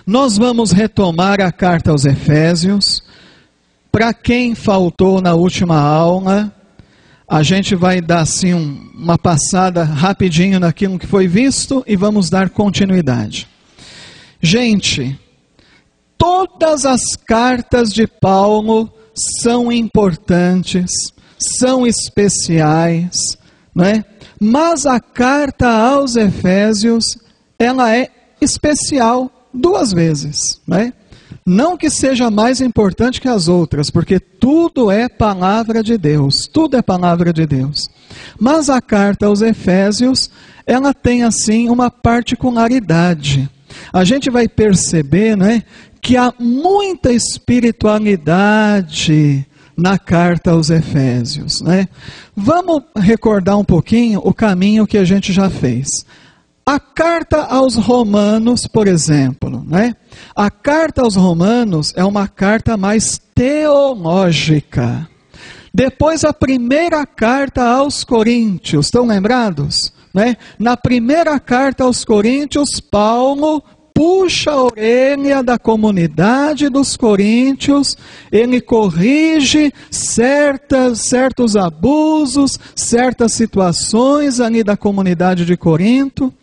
Nós vamos retomar a carta aos Efésios. Para quem faltou na última aula, a gente vai dar assim uma passada rapidinho naquilo que foi visto e vamos dar continuidade. Gente, todas as cartas de Paulo são importantes, são especiais, né? Mas a carta aos Efésios, ela é especial duas vezes, né? Não que seja mais importante que as outras, porque tudo é palavra de Deus, tudo é palavra de Deus. Mas a carta aos Efésios, ela tem assim uma particularidade. A gente vai perceber, né, que há muita espiritualidade na carta aos Efésios, né? Vamos recordar um pouquinho o caminho que a gente já fez. A carta aos Romanos, por exemplo, né? A carta aos Romanos é uma carta mais teológica. Depois a primeira carta aos Coríntios, estão lembrados? Né? Na primeira carta aos Coríntios, Paulo puxa a orelha da comunidade dos coríntios, ele corrige certos abusos, certas situações ali da comunidade de Corinto.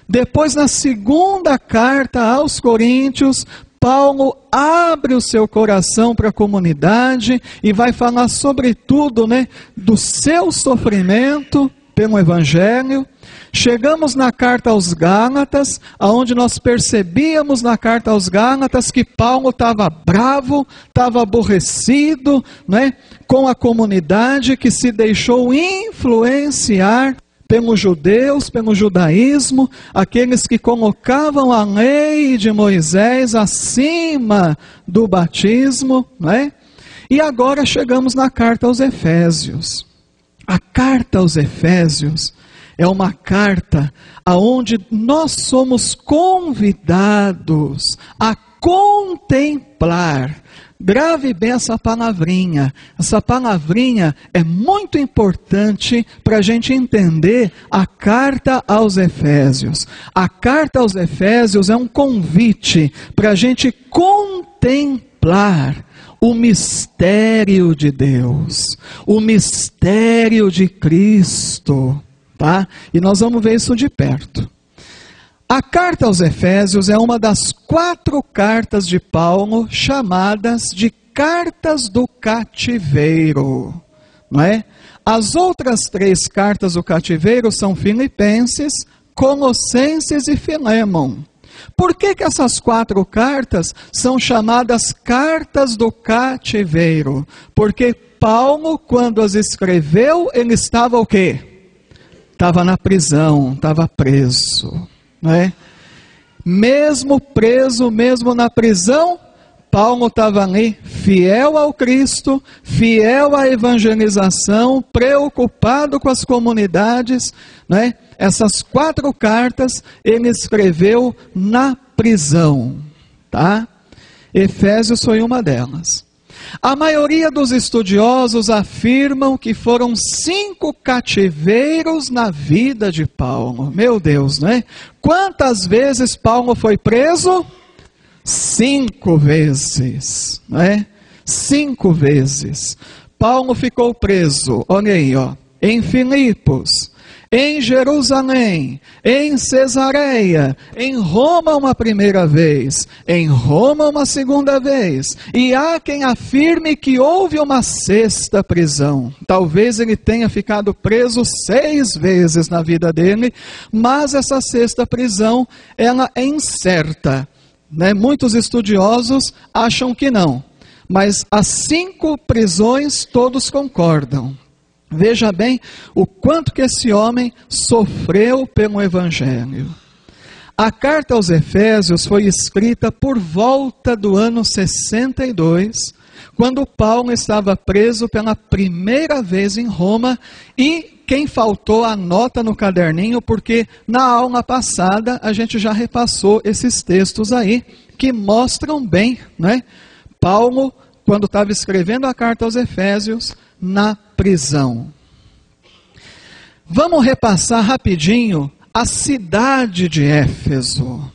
Depois, na segunda carta aos Coríntios, Paulo abre o seu coração para a comunidade e vai falar sobretudo, né, do seu sofrimento pelo Evangelho. Chegamos na carta aos Gálatas, onde nós percebíamos na carta aos Gálatas que Paulo estava bravo, estava aborrecido, né, com a comunidade que se deixou influenciar pelos judeus, pelo judaísmo, aqueles que colocavam a lei de Moisés acima do batismo, né? E agora chegamos na carta aos Efésios. A carta aos Efésios é uma carta onde nós somos convidados a contemplar. Grave bem essa palavrinha. Essa palavrinha é muito importante para a gente entender a carta aos Efésios. A carta aos Efésios é um convite para a gente contemplar o mistério de Deus, o mistério de Cristo. Tá? E nós vamos ver isso de perto. A carta aos Efésios é uma das 4 cartas de Paulo chamadas de cartas do cativeiro, não é? As outras 3 cartas do cativeiro são Filipenses, Colossenses e Filemon. Por que essas 4 cartas são chamadas cartas do cativeiro? Porque Paulo, quando as escreveu, ele estava o quê? Estava na prisão, estava preso, não é? Mesmo preso, mesmo na prisão, Paulo estava ali fiel ao Cristo, fiel à evangelização, preocupado com as comunidades, não é? Essas 4 cartas ele escreveu na prisão, tá? Efésios foi uma delas. A maioria dos estudiosos afirmam que foram 5 cativeiros na vida de Paulo. Meu Deus, né? Quantas vezes Paulo foi preso? 5 vezes, né? 5 vezes. Paulo ficou preso, olha aí, ó, em Filipos, em Jerusalém, em Cesareia, em Roma uma primeira vez, em Roma uma segunda vez, e há quem afirme que houve uma 6ª prisão. Talvez ele tenha ficado preso 6 vezes na vida dele, mas essa 6ª prisão, ela é incerta, né? Muitos estudiosos acham que não, mas as 5 prisões todos concordam. Veja bem o quanto que esse homem sofreu pelo Evangelho. A carta aos Efésios foi escrita por volta do ano 62, quando Paulo estava preso pela primeira vez em Roma, e quem faltou anota no caderninho, porque na aula passada a gente já repassou esses textos aí, que mostram bem, né? Paulo, quando estava escrevendo a carta aos Efésios, na prisão. Vamos repassar rapidinho a cidade de Éfeso.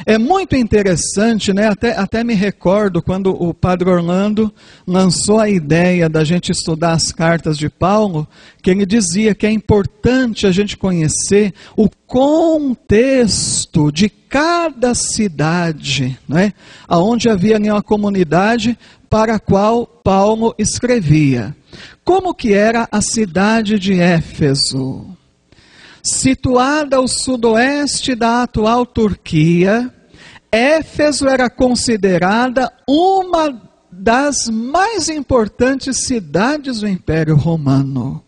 É muito interessante, né? Até me recordo quando o Padre Orlando lançou a ideia da gente estudar as cartas de Paulo, que ele dizia que é importante a gente conhecer o contexto de cada cidade, né? Onde havia ali uma comunidade para a qual Paulo escrevia. Como que era a cidade de Éfeso? Situada ao sudoeste da atual Turquia, Éfeso era considerada uma das mais importantes cidades do Império Romano.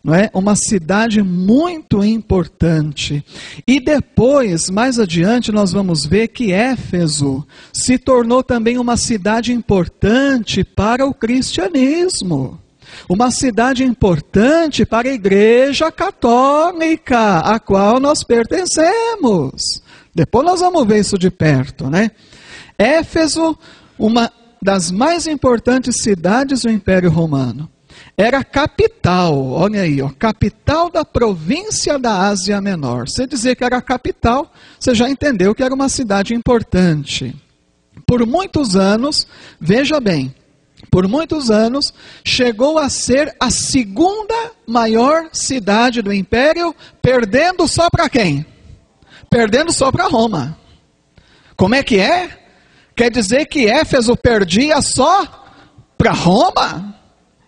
Não é? Uma cidade muito importante. E depois, mais adiante, nós vamos ver que Éfeso se tornou também uma cidade importante para o cristianismo. Uma cidade importante para a Igreja Católica, a qual nós pertencemos. Depois nós vamos ver isso de perto, né? Éfeso, uma das mais importantes cidades do Império Romano. Era a capital, olha aí, ó, capital da província da Ásia Menor. Você dizer que era a capital, você já entendeu que era uma cidade importante. Por muitos anos, veja bem, por muitos anos, chegou a ser a segunda maior cidade do Império, perdendo só para quem? Perdendo só para Roma. Como é que é? Quer dizer que Éfeso perdia só para Roma?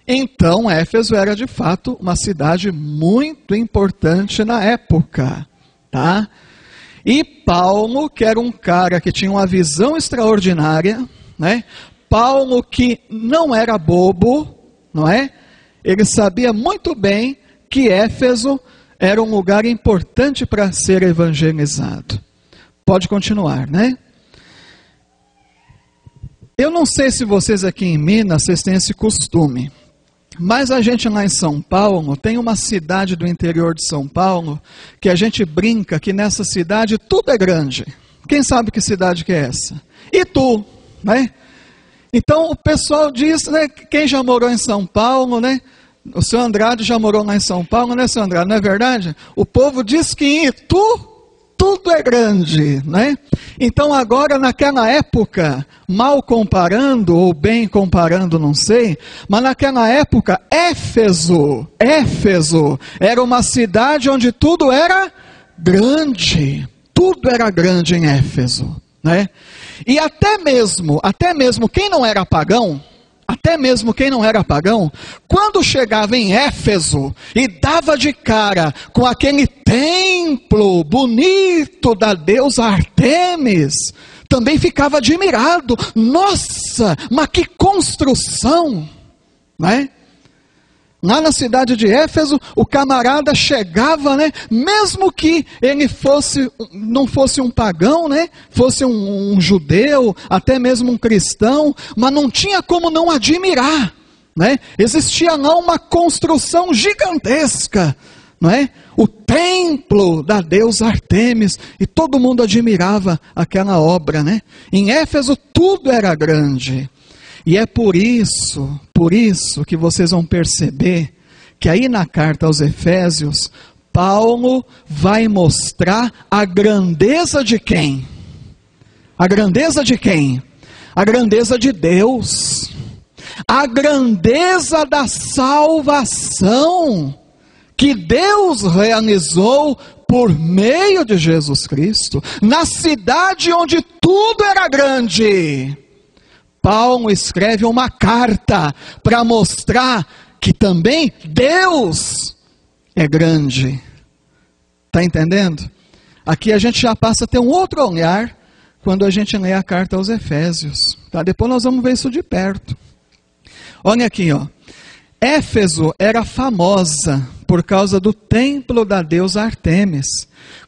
Então, Éfeso era de fato uma cidade muito importante na época, tá? E Paulo, que era um cara que tinha uma visão extraordinária, né? Paulo, que não era bobo, não é? Ele sabia muito bem que Éfeso era um lugar importante para ser evangelizado. Pode continuar, né? Eu não sei se vocês aqui em Minas, vocês têm esse costume, mas a gente lá em São Paulo, tem uma cidade do interior de São Paulo, que a gente brinca que nessa cidade tudo é grande. Quem sabe que cidade que é essa? Itu, né? Então o pessoal diz, né, quem já morou em São Paulo, né? O seu Andrade já morou lá em São Paulo, né, seu Andrade? Não é verdade? O povo diz que em Itu tudo é grande, né? Então agora naquela época, mal comparando ou bem comparando, não sei, mas naquela época Éfeso era uma cidade onde tudo era grande em Éfeso, né? E até mesmo quem não era pagão, quando chegava em Éfeso e dava de cara com aquele templo bonito da deusa Artemis, também ficava admirado. Nossa, mas que construção, né? Lá na cidade de Éfeso, o camarada chegava, né? Mesmo que ele não fosse um pagão, né? Fosse um judeu, até mesmo um cristão, mas não tinha como não admirar, né? Existia lá uma construção gigantesca, não é? O templo da deusa Artemis, e todo mundo admirava aquela obra, né? Em Éfeso tudo era grande. E é por isso que vocês vão perceber que aí na carta aos Efésios, Paulo vai mostrar a grandeza de quem? A grandeza de quem? A grandeza de Deus. A grandeza da salvação que Deus realizou por meio de Jesus Cristo, na cidade onde tudo era grande. Paulo escreve uma carta para mostrar que também Deus é grande. Está entendendo? Aqui a gente já passa a ter um outro olhar quando a gente lê a carta aos Efésios. Tá? Depois nós vamos ver isso de perto. Olha aqui, ó. Éfeso era famosa por causa do templo da deusa Artemis,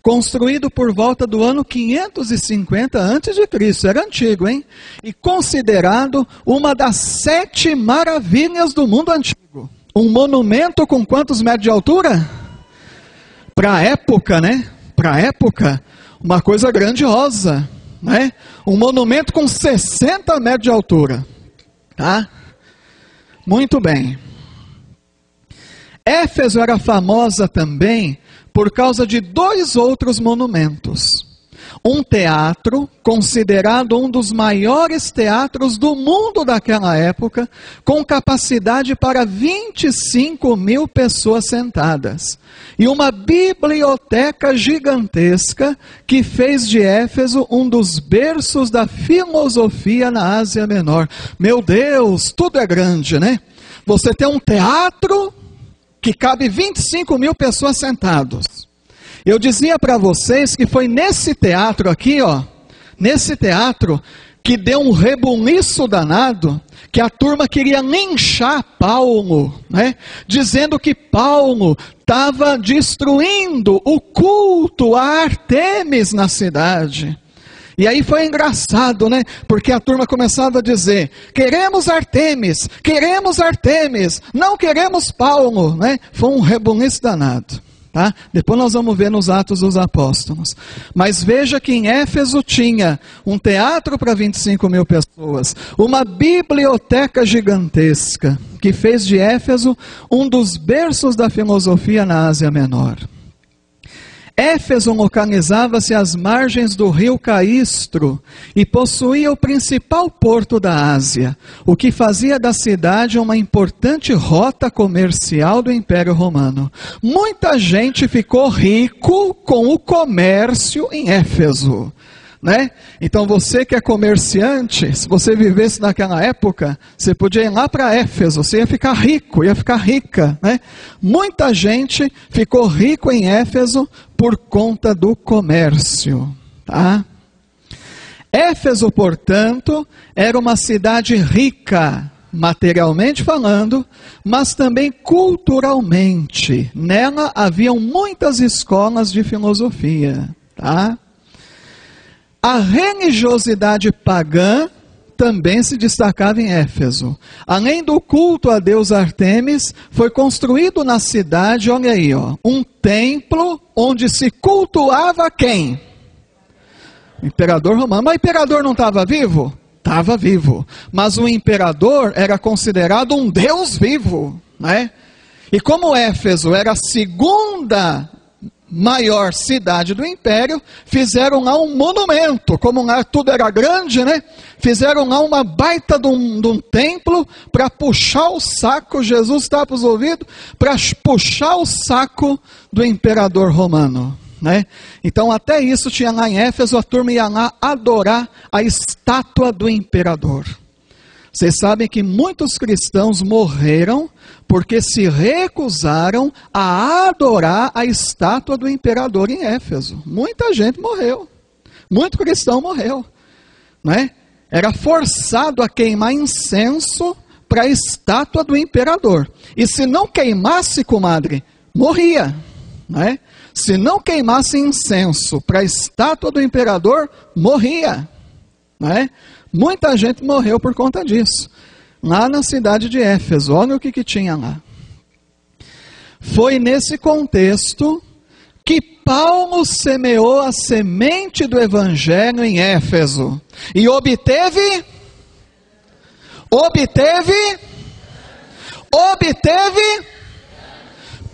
construído por volta do ano 550 a.C., era antigo, hein? E considerado uma das 7 maravilhas do mundo antigo. Um monumento com quantos metros de altura? Para a época, né? Para a época, uma coisa grandiosa, né? Um monumento com 60 metros de altura, tá? Muito bem. Éfeso era famosa também por causa de 2 outros monumentos. Um teatro considerado um dos maiores teatros do mundo daquela época, com capacidade para 25 mil pessoas sentadas. E uma biblioteca gigantesca que fez de Éfeso um dos berços da filosofia na Ásia Menor. Meu Deus, tudo é grande, né? Você tem um teatro que cabe 25 mil pessoas sentadas. Eu dizia para vocês que foi nesse teatro aqui, ó, nesse teatro, que deu um rebuliço danado, que a turma queria linchar Paulo, né? Dizendo que Paulo estava destruindo o culto a Artemis na cidade. E aí foi engraçado, né? Porque a turma começava a dizer: queremos Artemis, não queremos Paulo, né? Foi um rebuliço danado. Tá? Depois nós vamos ver nos Atos dos Apóstolos. Mas veja que em Éfeso tinha um teatro para 25 mil pessoas, uma biblioteca gigantesca, que fez de Éfeso um dos berços da filosofia na Ásia Menor. Éfeso localizava-se às margens do rio Caístro e possuía o principal porto da Ásia, o que fazia da cidade uma importante rota comercial do Império Romano. Muita gente ficou rico com o comércio em Éfeso, né? Então você que é comerciante, se você vivesse naquela época, você podia ir lá para Éfeso, você ia ficar rico, ia ficar rica, né? Muita gente ficou rico em Éfeso por conta do comércio, tá? Éfeso, portanto, era uma cidade rica, materialmente falando, mas também culturalmente. Nela haviam muitas escolas de filosofia, tá? A religiosidade pagã também se destacava em Éfeso. Além do culto a deus Artemis, foi construído na cidade, olha aí, ó, um templo onde se cultuava quem? O imperador romano. Mas o imperador não estava vivo? Estava vivo. Mas o imperador era considerado um deus vivo, né? E como Éfeso era a segunda maior cidade do império, fizeram lá um monumento, como lá tudo era grande, né? Fizeram lá uma baita de um templo para puxar o saco, Jesus estava para os ouvidos, para puxar o saco do imperador romano, né? Então até isso tinha lá em Éfeso, a turma ia lá adorar a estátua do imperador. Vocês sabem que muitos cristãos morreram porque se recusaram a adorar a estátua do imperador em Éfeso. Muita gente morreu. Muito cristão morreu, né? Era forçado a queimar incenso para a estátua do imperador. E se não queimasse, comadre, morria, né? Se não queimasse incenso para a estátua do imperador, morria, né? Muita gente morreu por conta disso. Lá na cidade de Éfeso, olha o que tinha lá. Foi nesse contexto que Paulo semeou a semente do evangelho em Éfeso. E obteve.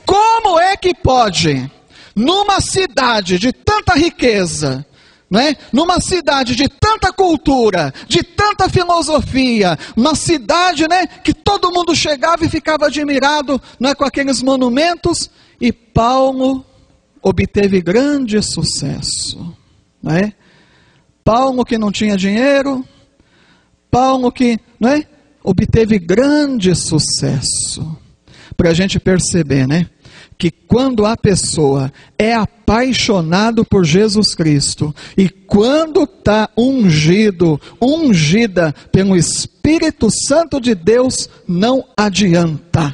Como é que pode, numa cidade de tanta riqueza, né? Numa cidade de tanta cultura, de tanta filosofia, uma cidade, né, que todo mundo chegava e ficava admirado, né, com aqueles monumentos, e Paulo obteve grande sucesso, né? Paulo que não tinha dinheiro, Paulo que, né, obteve grande sucesso. Para a gente perceber, né, que quando a pessoa é apaixonado por Jesus Cristo, e quando está ungida pelo Espírito Santo de Deus, não adianta,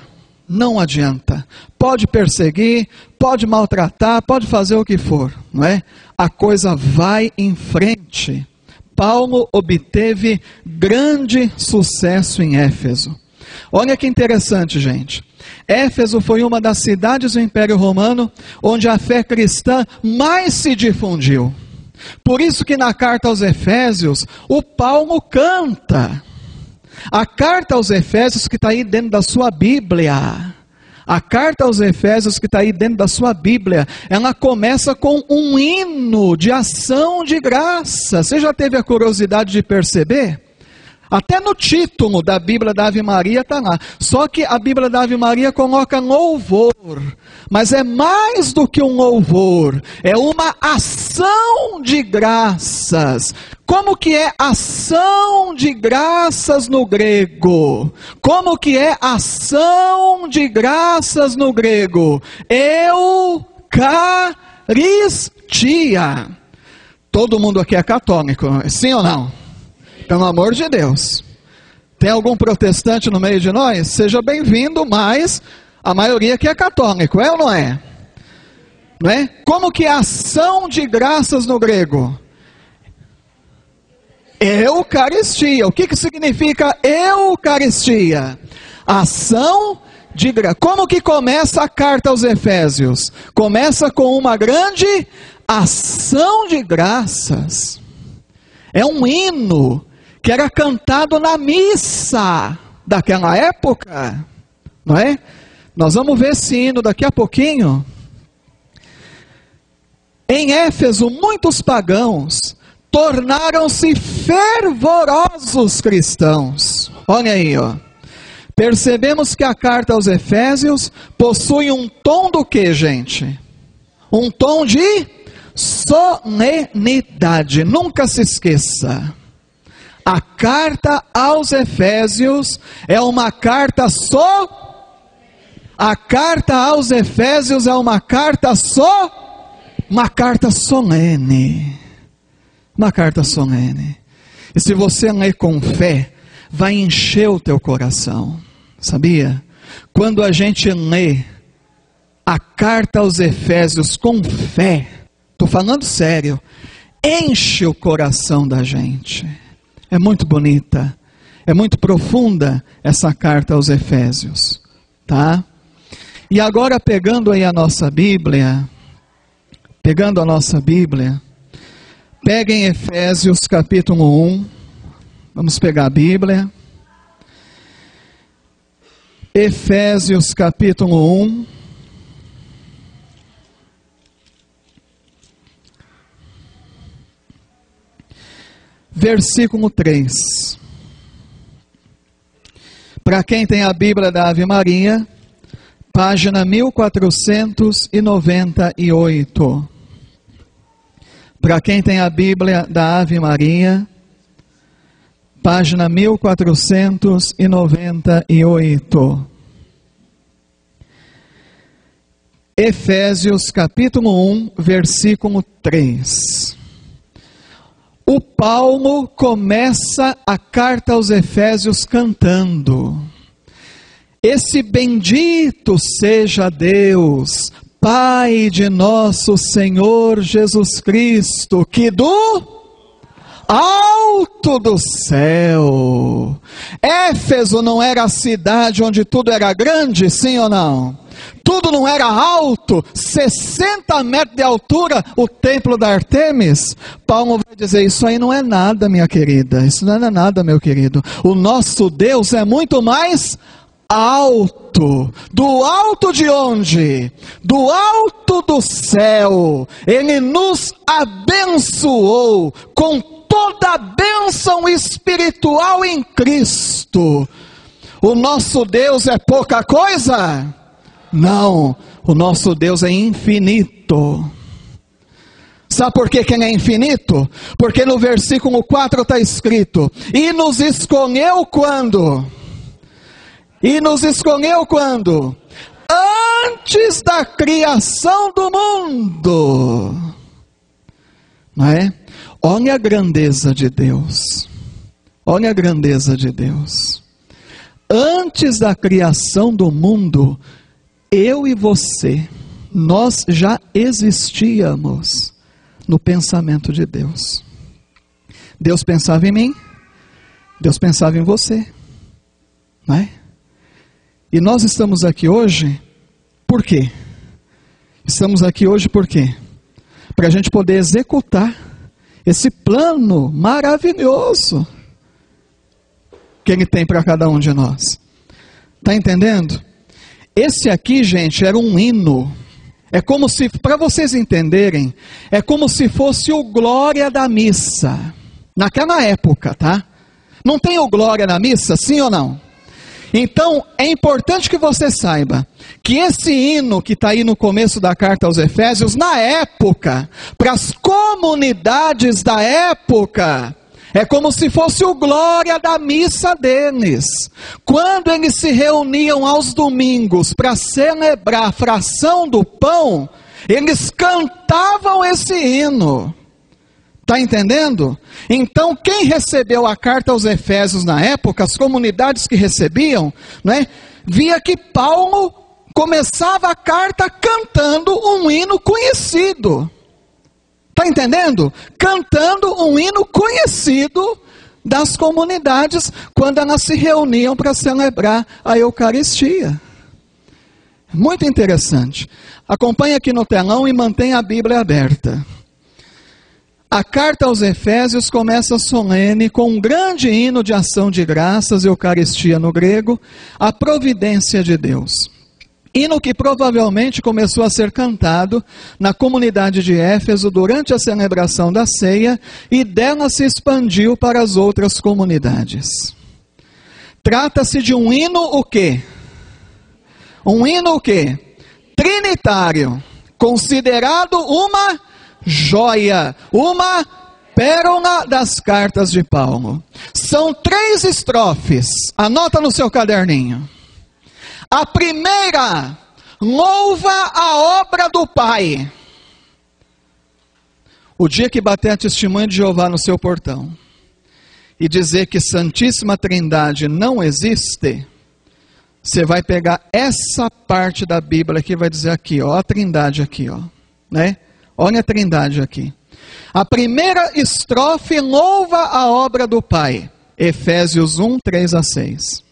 pode perseguir, pode maltratar, pode fazer o que for, não é? A coisa vai em frente. Paulo obteve grande sucesso em Éfeso. Olha que interessante, gente. Éfeso foi uma das cidades do Império Romano onde a fé cristã mais se difundiu. Por isso que na carta aos Efésios, o Paulo canta. A carta aos Efésios, que está aí dentro da sua Bíblia, A carta aos Efésios, que está aí dentro da sua Bíblia, ela começa com um hino de ação de graça. Você já teve a curiosidade de perceber? Até no título da Bíblia da Ave Maria está lá. Só que a Bíblia da Ave Maria coloca louvor. Mas é mais do que um louvor. É uma ação de graças. Como que é ação de graças no grego? Como que é ação de graças no grego? Eucaristia. Todo mundo aqui é católico, sim ou não? Pelo amor de Deus. Tem algum protestante no meio de nós? Seja bem-vindo, mas a maioria aqui é católico, é ou não é? Não é? Como que é ação de graças no grego? Eucaristia. O que significa Eucaristia? Ação de graça. Como que começa a carta aos Efésios? Começa com uma grande ação de graças. É um hino que era cantado na missa daquela época, não é? Nós vamos ver esse hino daqui a pouquinho. Em Éfeso, muitos pagãos tornaram-se fervorosos cristãos. Olha aí, ó. Percebemos que a carta aos Efésios possui um tom do que, gente? Um tom de solenidade. Nunca se esqueça. A carta aos Efésios é uma carta A carta aos Efésios é uma carta uma carta solene. Uma carta solene. E se você ler com fé, vai encher o teu coração. Sabia? Quando a gente lê a carta aos Efésios com fé, estou falando sério, enche o coração da gente. É muito bonita, é muito profunda essa carta aos Efésios, tá? E agora pegando aí a nossa Bíblia, peguem Efésios capítulo 1, vamos pegar a Bíblia, Efésios capítulo 1, versículo 3. Para quem tem a Bíblia da Ave Maria, página 1498. Para quem tem a Bíblia da Ave Maria, página 1498. Efésios capítulo 1, versículo 3. O Paulo começa a carta aos Efésios cantando: esse bendito seja Deus, Pai de nosso Senhor Jesus Cristo, que do alto do céu. Éfeso não era a cidade onde tudo era grande, sim ou não? Tudo não era alto, 60 metros de altura, o templo da Artemis. Paulo vai dizer, isso aí não é nada, minha querida, isso não é nada, meu querido. O nosso Deus é muito mais alto. Do alto de onde? Do alto do céu. Ele nos abençoou com toda a bênção espiritual em Cristo. O nosso Deus é pouca coisa? Não, o nosso Deus é infinito. Sabe por que ele é infinito? Porque no versículo 4 está escrito: e nos escolheu quando? E nos escolheu quando? Antes da criação do mundo. Não é? Olha a grandeza de Deus. Olha a grandeza de Deus. Antes da criação do mundo, eu e você, nós já existíamos no pensamento de Deus. Deus pensava em mim, Deus pensava em você, não é? E nós estamos aqui hoje, por quê? Estamos aqui hoje por quê? Para a gente poder executar esse plano maravilhoso que Ele tem para cada um de nós. Está entendendo? Esse aqui, gente, era um hino. É como se, para vocês entenderem, é como se fosse o glória da missa. Naquela época, tá? Não tem o glória na missa, sim ou não? Então, é importante que você saiba que esse hino que está aí no começo da carta aos Efésios, na época, para as comunidades da época, é como se fosse o glória da missa deles. Quando eles se reuniam aos domingos para celebrar a fração do pão, eles cantavam esse hino. Está entendendo? Então, quem recebeu a carta aos Efésios na época, as comunidades que recebiam, né, via que Paulo começava a carta cantando um hino conhecido. Está entendendo? Cantando um hino conhecido das comunidades quando elas se reuniam para celebrar a Eucaristia. Muito interessante. Acompanhe aqui no telão e mantenha a Bíblia aberta. A carta aos Efésios começa solene com um grande hino de ação de graças, Eucaristia no grego, a providência de Deus. Hino que provavelmente começou a ser cantado na comunidade de Éfeso durante a celebração da ceia e dela se expandiu para as outras comunidades. Trata-se de um hino o quê? Um hino o quê? Trinitário, considerado uma joia, uma pérola das cartas de Paulo. São 3 estrofes, anota no seu caderninho. A primeira, louva a obra do Pai. O dia que bater a testemunha de Jeová no seu portão e dizer que Santíssima Trindade não existe, você vai pegar essa parte da Bíblia que vai dizer aqui, ó, a Trindade aqui, ó, né? Olha a Trindade aqui. A primeira estrofe louva a obra do Pai. Efésios 1, 3 a 6.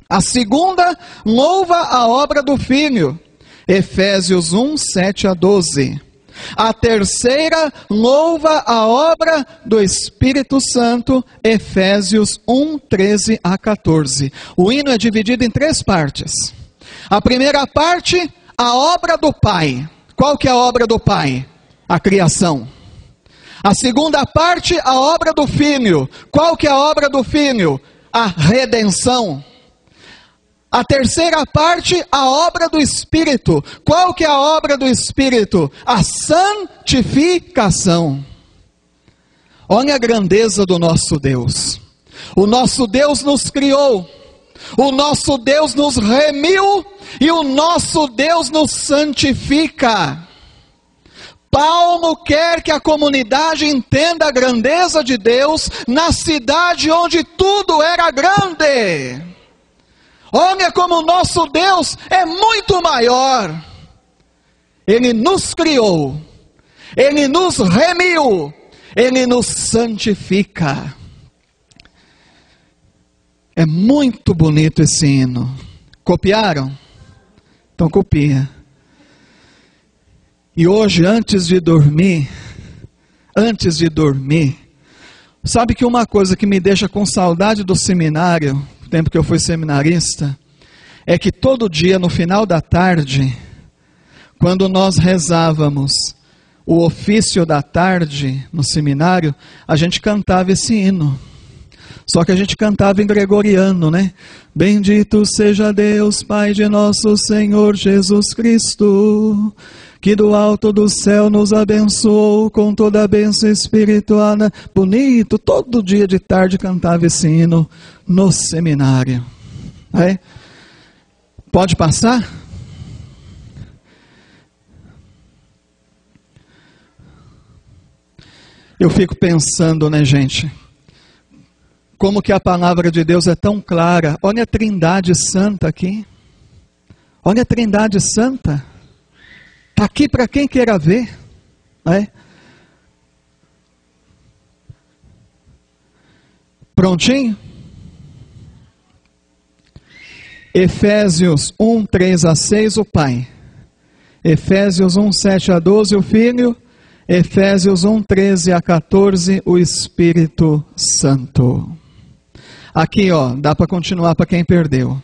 A segunda louva a obra do Filho. Efésios 1, 7 a 12. A terceira louva a obra do Espírito Santo. Efésios 1, 13 a 14. O hino é dividido em 3 partes. A primeira parte, a obra do Pai. Qual que é a obra do Pai? A criação. A segunda parte, a obra do Filho. Qual que é a obra do Filho? A redenção. A terceira parte, a obra do Espírito. Qual que é a obra do Espírito? A santificação. Olha a grandeza do nosso Deus. O nosso Deus nos criou. O nosso Deus nos remiu. E o nosso Deus nos santifica. Paulo quer que a comunidade entenda a grandeza de Deus na cidade onde tudo era grande. Olha como o nosso Deus é muito maior. Ele nos criou, Ele nos remiu, Ele nos santifica. É muito bonito esse hino. Copiaram? Então copia. E hoje, antes de dormir, sabe que uma coisa que me deixa com saudade do seminário, no tempo que eu fui seminarista, é que todo dia, no final da tarde, quando nós rezávamos o ofício da tarde no seminário, a gente cantava esse hino. Só que a gente cantava em gregoriano, né? Bendito seja Deus, Pai de nosso Senhor Jesus Cristo, que do alto do céu nos abençoou com toda a bênção espiritual. Bonito, todo dia de tarde cantava esse hino no seminário. É? Pode passar? Eu fico pensando, né, gente? Como que a palavra de Deus é tão clara. Olha a Trindade Santa aqui. Olha a Trindade Santa. Está aqui para quem queira ver. É? Prontinho? Efésios 1, 3 a 6, o Pai. Efésios 1, 7 a 12, o Filho. Efésios 1, 13 a 14, o Espírito Santo. Aqui, ó, dá para continuar para quem perdeu.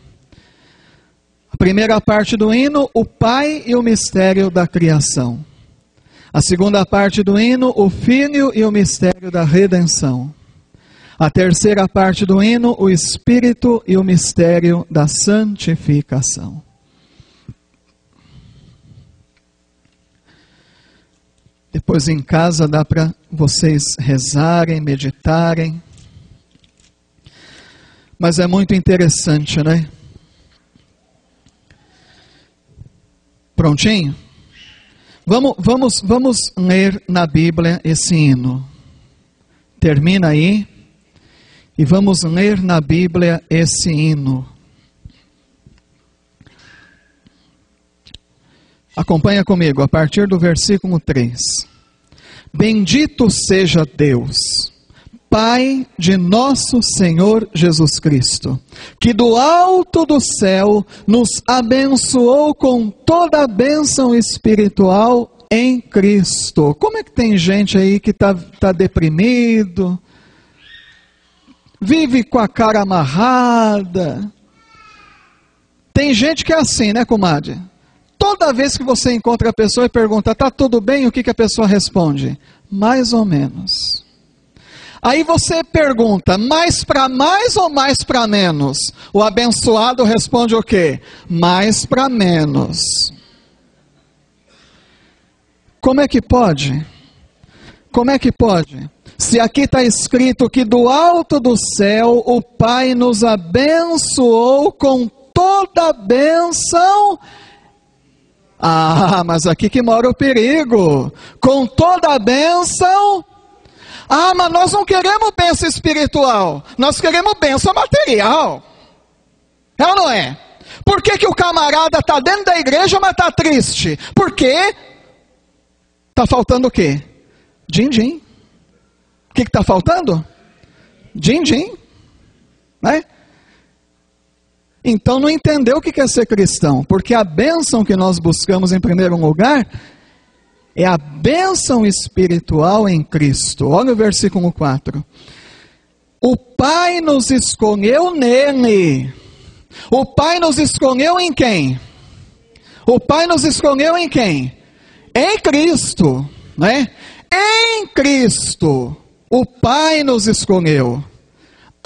primeira parte do hino, o Pai e o mistério da criação. A segunda parte do hino, o Filho e o mistério da redenção. A terceira parte do hino, o Espírito e o mistério da santificação. Depois em casa dá para vocês rezarem, meditarem. Mas é muito interessante, né? Prontinho? Vamos ler na Bíblia esse hino. Termina aí. E vamos ler na Bíblia esse hino. Acompanha comigo, a partir do versículo 3. Bendito seja Deus, Pai de nosso Senhor Jesus Cristo, que do alto do céu nos abençoou com toda a bênção espiritual em Cristo. Como é que tem gente aí que está deprimido, vive com a cara amarrada? Tem gente que é assim, né, comadre? Toda vez que você encontra a pessoa e pergunta, está tudo bem? O que a pessoa responde? Mais ou menos. Aí você pergunta, mais para mais ou mais para menos? O abençoado responde o quê? Mais para menos. Como é que pode? Como é que pode? Se aqui está escrito que do alto do céu o Pai nos abençoou com toda a bênção. Ah, mas aqui que mora o perigo. Com toda a bênção. Ah, mas nós não queremos bênção espiritual. Nós queremos bênção material. É ou não é? Por que o camarada está dentro da igreja, mas está triste? Porque está faltando o quê? Din-din. O que está faltando? Din-din. Né? Então não entendeu o que é ser cristão, porque a bênção que nós buscamos em primeiro lugar é a bênção espiritual em Cristo. Olha o versículo 4. O Pai nos escolheu nele. O Pai nos escolheu em quem? O Pai nos escolheu em quem? Em Cristo, né? Em Cristo, o Pai nos escolheu.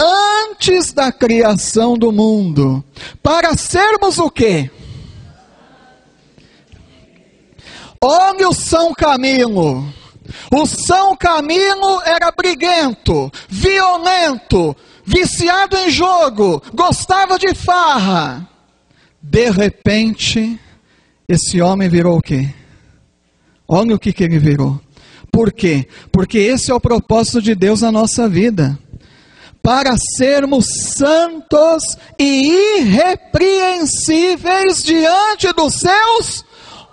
Antes da criação do mundo, para sermos o quê? Olha o São Camilo. O São Camilo era briguento, violento, viciado em jogo, gostava de farra. De repente, esse homem virou o quê? Olha o que ele virou. Por quê? Porque esse é o propósito de Deus na nossa vida. Para sermos santos e irrepreensíveis diante dos seus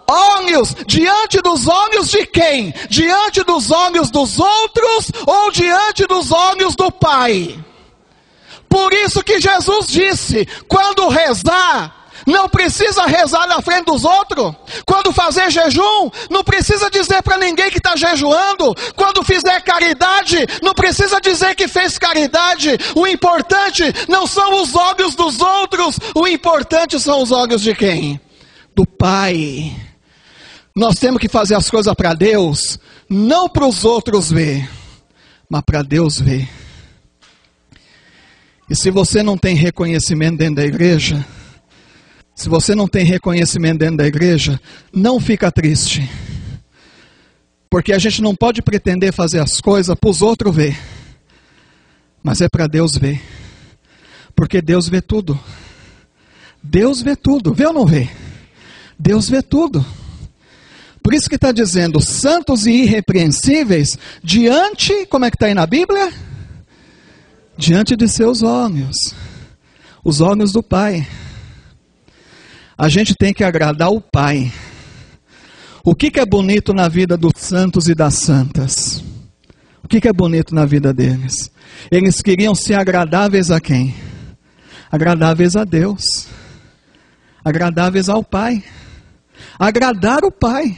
olhos. Diante dos olhos de quem? Diante dos olhos dos outros ou diante dos olhos do Pai? Por isso que Jesus disse, quando rezar, não precisa rezar na frente dos outros. Quando fazer jejum, não precisa dizer para ninguém que está jejuando. Quando fizer caridade, não precisa dizer que fez caridade. O importante não são os olhos dos outros. O importante são os olhos de quem? Do Pai. Nós temos que fazer as coisas para Deus, não para os outros ver, mas para Deus ver. E se você não tem reconhecimento dentro da igreja, se você não tem reconhecimento dentro da igreja, não fica triste. Porque a gente não pode pretender fazer as coisas para os outros ver. Mas é para Deus ver. Porque Deus vê tudo. Deus vê tudo. Vê ou não vê? Deus vê tudo. Por isso que está dizendo, santos e irrepreensíveis, diante, como é que está aí na Bíblia? Diante de seus olhos. Os olhos do Pai. A gente tem que agradar o Pai. O que é bonito na vida dos santos e das santas? O que é bonito na vida deles? Eles queriam ser agradáveis a quem? Agradáveis a Deus. Agradáveis ao Pai. Agradar o Pai.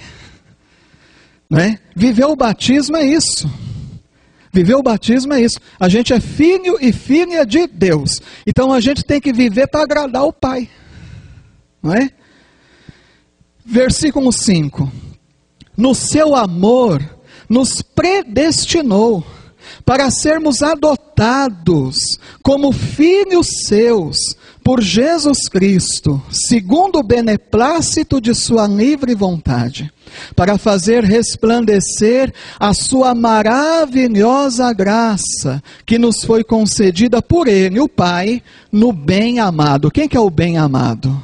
Né? Viver o batismo é isso. Viver o batismo é isso. A gente é filho e filha de Deus. Então a gente tem que viver para agradar o Pai. não é? Versículo 5. No seu amor, nos predestinou para sermos adotados como filhos seus por Jesus Cristo, segundo o beneplácito de sua livre vontade, para fazer resplandecer a sua maravilhosa graça, que nos foi concedida por Ele, o Pai, no bem-amado. Quem que é o bem-amado?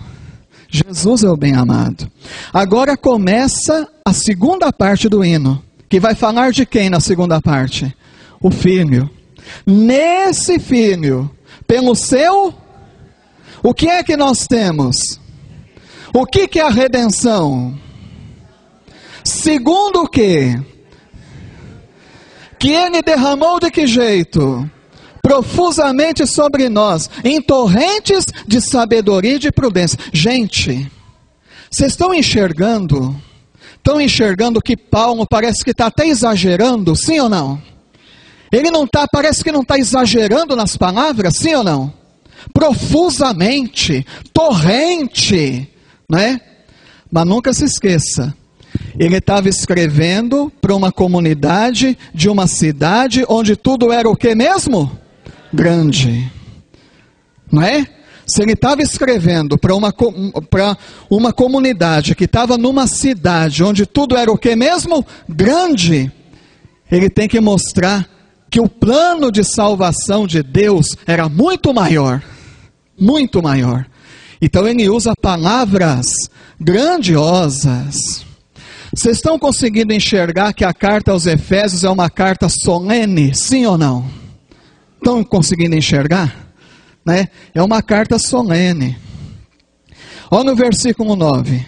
Jesus é o bem-amado. Agora começa a segunda parte do hino, que vai falar de quem na segunda parte? O Filho. Nesse Filho, pelo seu... O que é que nós temos? O que é a redenção? Segundo o quê? Que Ele derramou de que jeito? Profusamente sobre nós, em torrentes de sabedoria e de prudência. Gente, vocês estão enxergando? Estão enxergando que Paulo parece que está até exagerando, sim ou não? Ele não está, parece que não está exagerando nas palavras, sim ou não? Profusamente, torrente, né? Mas nunca se esqueça, ele estava escrevendo para uma comunidade de uma cidade onde tudo era o que mesmo? Grande, não é? Se ele estava escrevendo para uma comunidade que estava numa cidade onde tudo era o que mesmo? Grande, ele tem que mostrar que o plano de salvação de Deus era muito maior. Muito maior. Então ele usa palavras grandiosas. Vocês estão conseguindo enxergar que a carta aos Efésios é uma carta solene, sim ou não? Estão conseguindo enxergar? Né? É uma carta solene. Olha no versículo 9.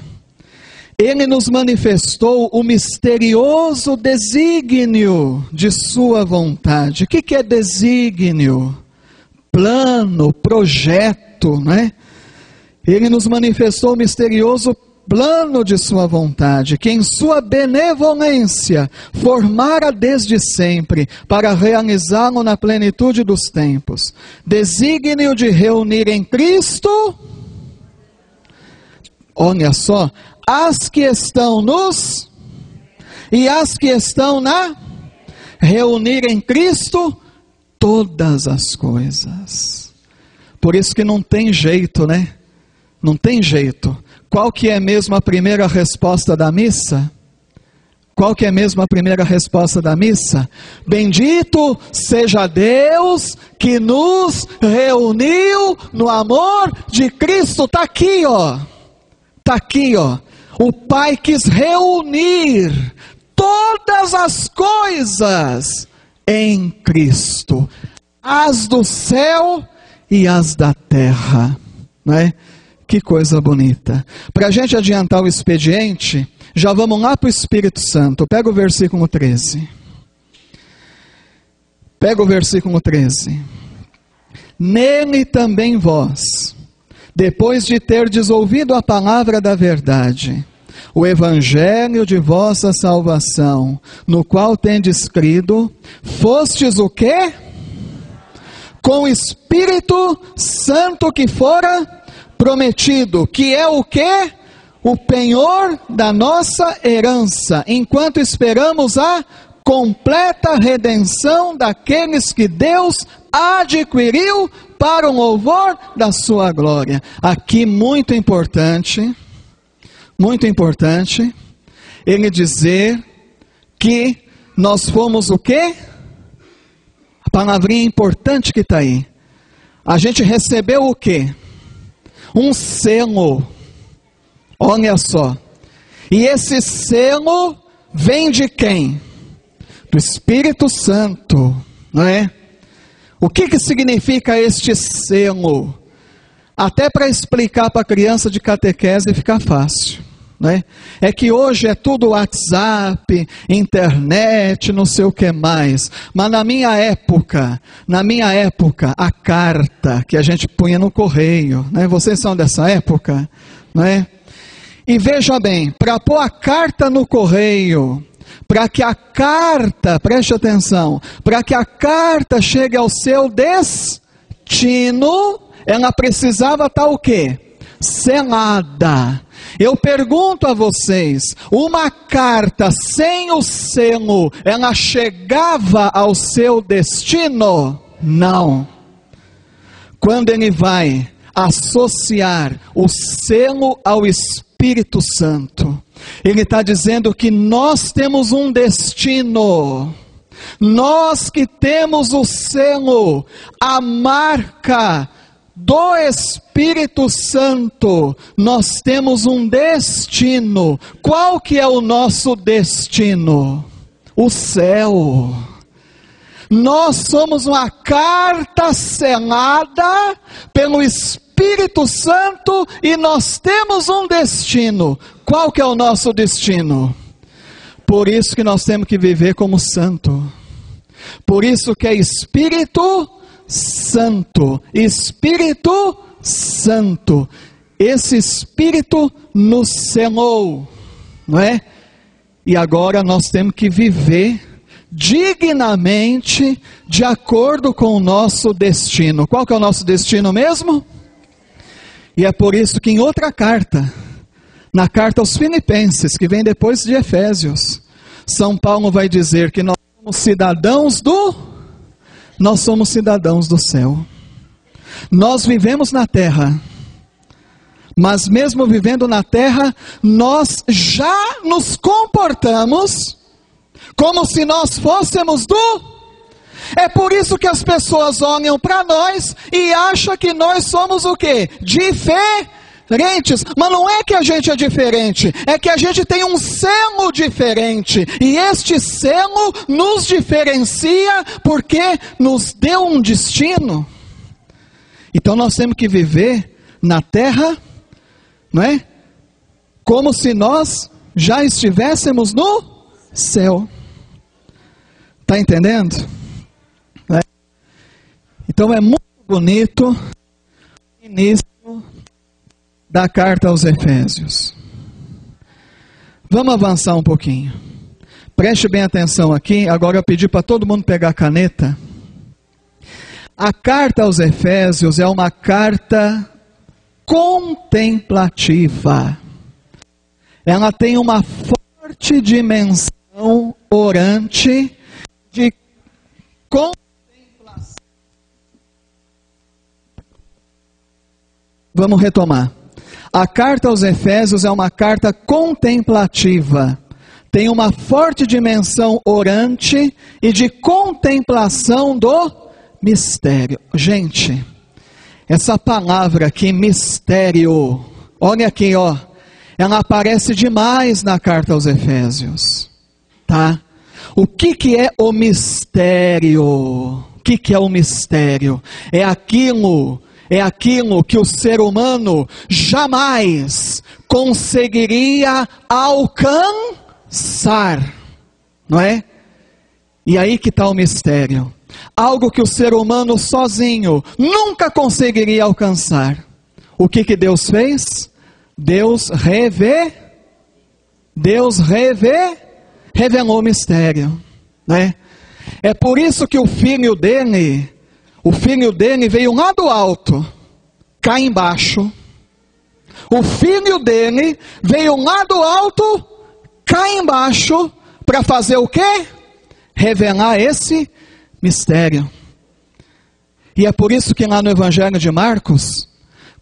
Ele nos manifestou o misterioso desígnio de sua vontade. O que é desígnio? Plano, projeto, né? Ele nos manifestou o misterioso plano de sua vontade, que em sua benevolência formara desde sempre, para realizá-lo na plenitude dos tempos. Desígnio de reunir em Cristo, olha só, as que estão nos, e as que estão na, reunir em Cristo, todas as coisas. Por isso que não tem jeito, né? Não tem jeito. Qual que é mesmo a primeira resposta da missa? Qual que é mesmo a primeira resposta da missa? Bendito seja Deus que nos reuniu no amor de Cristo. Está aqui, ó. Está aqui, ó. O Pai quis reunir todas as coisas em Cristo, as do céu e as da terra, não é? Que coisa bonita. Para a gente adiantar o expediente, já vamos lá para o Espírito Santo. Pega o versículo 13. Pega o versículo 13. Nele também vós, depois de terdes ouvido a palavra da verdade, o evangelho de vossa salvação, no qual tendes crido, fostes o quê? Com o Espírito Santo que fora prometido, que é o quê? O penhor da nossa herança, enquanto esperamos a completa redenção daqueles que Deus adquiriu para o louvor da sua glória. Aqui muito importante, ele dizer que nós fomos o quê? A palavrinha importante que está aí. A gente recebeu o quê? Um selo. Olha só. E esse selo vem de quem? Do Espírito Santo, não é? O que significa este selo? Até para explicar para a criança de catequese fica fácil, né? É que hoje é tudo WhatsApp, internet, não sei o que mais. Mas na minha época, a carta que a gente punha no correio, né? Vocês são dessa época, né? E veja bem, para pôr a carta no correio, para que a carta, preste atenção, para que a carta chegue ao seu destino, ela precisava estar o quê? selada. Eu pergunto a vocês, uma carta sem o selo, ela chegava ao seu destino? Não. Quando ele vai associar o selo ao Espírito Santo, ele está dizendo que nós temos um destino. Nós que temos o selo, a marca do Espírito Santo, nós temos um destino. Qual que é o nosso destino? O céu. Nós somos uma carta selada pelo Espírito Santo e nós temos um destino. Qual que é o nosso destino? Por isso que nós temos que viver como santo. Por isso que é Espírito Santo. Espírito Santo. Esse Espírito nos selou, não é? E agora nós temos que viver dignamente, de acordo com o nosso destino. Qual que é o nosso destino mesmo? E é por isso que em outra carta, na carta aos Filipenses, que vem depois de Efésios, São Paulo vai dizer que nós somos cidadãos do céu. Nós vivemos na terra, mas mesmo vivendo na terra, nós já nos comportamos como se nós fôssemos É por isso que as pessoas olham para nós e acham que nós somos o quê? Diferentes. Mas não é que a gente é diferente, é que a gente tem um selo diferente. E este selo nos diferencia porque nos deu um destino. Então nós temos que viver na terra, não é? Como se nós já estivéssemos no céu. Está entendendo? É. Então é muito bonito o início da carta aos Efésios. Vamos avançar um pouquinho. Preste bem atenção aqui. Agora eu pedi para todo mundo pegar a caneta. A carta aos Efésios é uma carta contemplativa. Ela tem uma forte dimensão orante de contemplação. Vamos retomar. A carta aos Efésios é uma carta contemplativa. Tem uma forte dimensão orante e de contemplação do mistério. Gente, essa palavra aqui, mistério, olha aqui, ó. Ela aparece demais na carta aos Efésios. Tá? O que é o mistério? O que é o mistério? É aquilo que o ser humano jamais conseguiria alcançar, não é? E aí que está o mistério. Algo que o ser humano sozinho nunca conseguiria alcançar. O que Deus fez? Deus revelou o mistério, né? É por isso que o filho dele veio lá do alto, cá embaixo. O filho dele veio lá do alto, cá embaixo, para fazer o quê? Revelar esse mistério. E é por isso que lá no Evangelho de Marcos,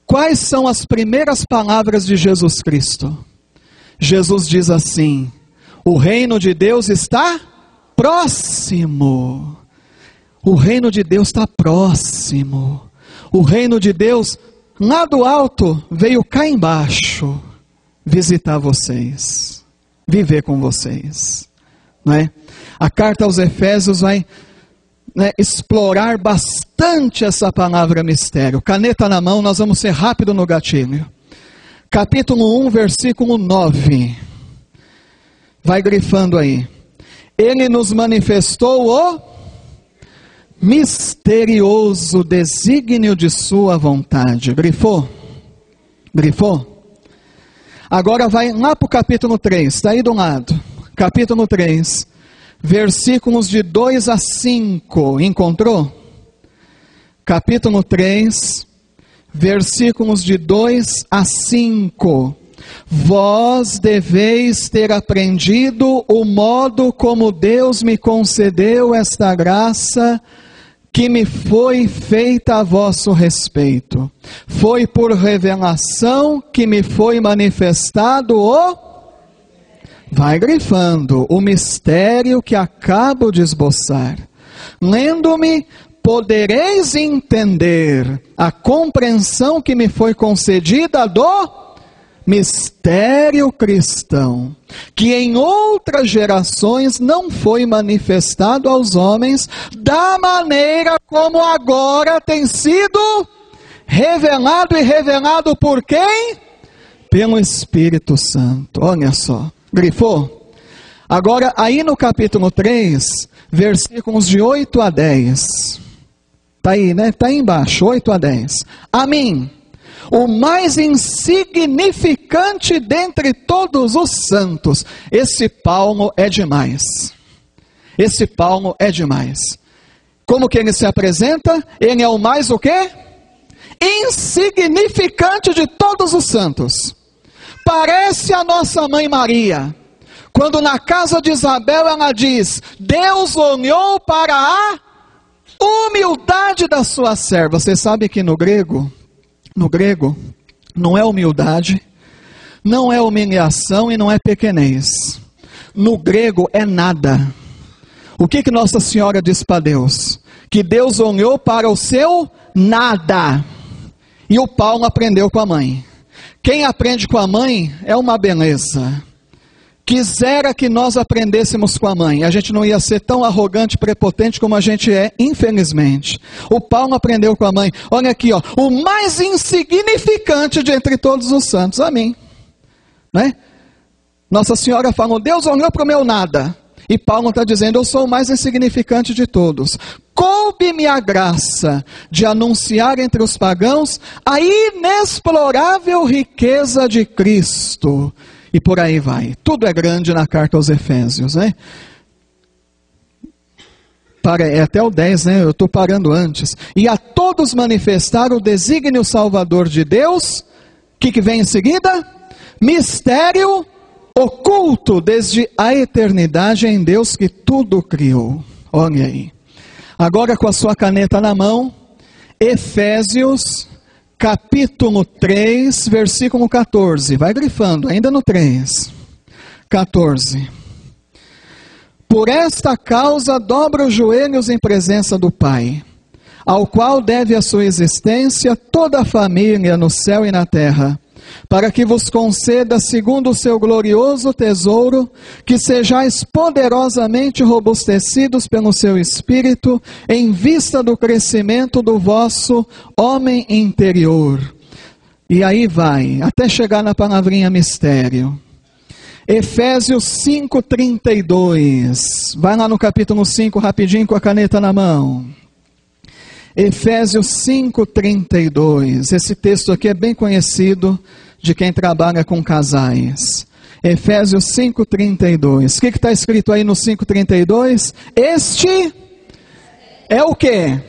quais são as primeiras palavras de Jesus Cristo? Jesus diz assim: o reino de Deus está próximo. O reino de Deus está próximo. O reino de Deus, lá do alto, veio cá embaixo visitar vocês, viver com vocês, não é? A carta aos Efésios vai explorar bastante essa palavra mistério. Caneta na mão, nós vamos ser rápido no gatilho. Capítulo 1, versículo 9. Vai grifando aí. Ele nos manifestou o misterioso desígnio de sua vontade. Grifou? Grifou? Agora vai lá para o capítulo 3, está aí do lado. Capítulo 3, versículos de 2 a 5. Encontrou? Capítulo 3, versículos de 2 a 5. Vós deveis ter aprendido o modo como Deus me concedeu esta graça que me foi feita a vosso respeito. Foi por revelação que me foi manifestado vai grifando, o mistério que acabo de esboçar. Lendo-me, podereis entender a compreensão que me foi concedida do mistério cristão, que em outras gerações não foi manifestado aos homens, da maneira como agora tem sido revelado, e revelado por quem? Pelo Espírito Santo. Olha só, grifou? Agora, aí no capítulo 3, versículos de 8 a 10. Está aí, né? Está aí embaixo, 8 a 10. A mim, o mais insignificante dentre todos os santos. Esse Paulo é demais. Esse Paulo é demais. Como que ele se apresenta? Ele é o mais o quê? Insignificante de todos os santos. Parece a nossa mãe Maria, quando na casa de Isabel ela diz: Deus olhou para a humildade da sua serva. Você sabe que no grego, não é humildade, não é humilhação e não é pequenez. No grego é nada. O que Nossa Senhora diz para Deus? Que Deus olhou para o seu nada. E o Paulo aprendeu com a mãe. Quem aprende com a mãe é uma beleza. Quisera que nós aprendêssemos com a mãe. A gente não ia ser tão arrogante, prepotente como a gente é, infelizmente. O Paulo aprendeu com a mãe. Olha aqui, ó, o mais insignificante de entre todos os santos, a mim. Né? Nossa Senhora falou: Deus olhou para o meu nada. E Paulo está dizendo: eu sou o mais insignificante de todos. Coube-me a graça de anunciar entre os pagãos a inexplorável riqueza de Cristo. E por aí vai. Tudo é grande na carta aos Efésios, né? É até o 10, né? Eu estou parando antes. E a todos manifestar o desígnio salvador de Deus. O que vem em seguida? Mistério oculto desde a eternidade em Deus que tudo criou. Olha aí. Agora com a sua caneta na mão, Efésios capítulo 3, versículo 14. Vai grifando, ainda no 3. 14. Por esta causa dobro os joelhos em presença do Pai, ao qual deve a sua existência toda a família no céu e na terra, para que vos conceda, segundo o seu glorioso tesouro, que sejais poderosamente robustecidos pelo seu Espírito, em vista do crescimento do vosso homem interior. E aí vai, até chegar na palavrinha mistério. Efésios 5:32. Vai lá no capítulo 5 rapidinho com a caneta na mão. Efésios 5:32, esse texto aqui é bem conhecido de quem trabalha com casais. Efésios 5:32, o que está escrito aí no 5:32? Este é o que?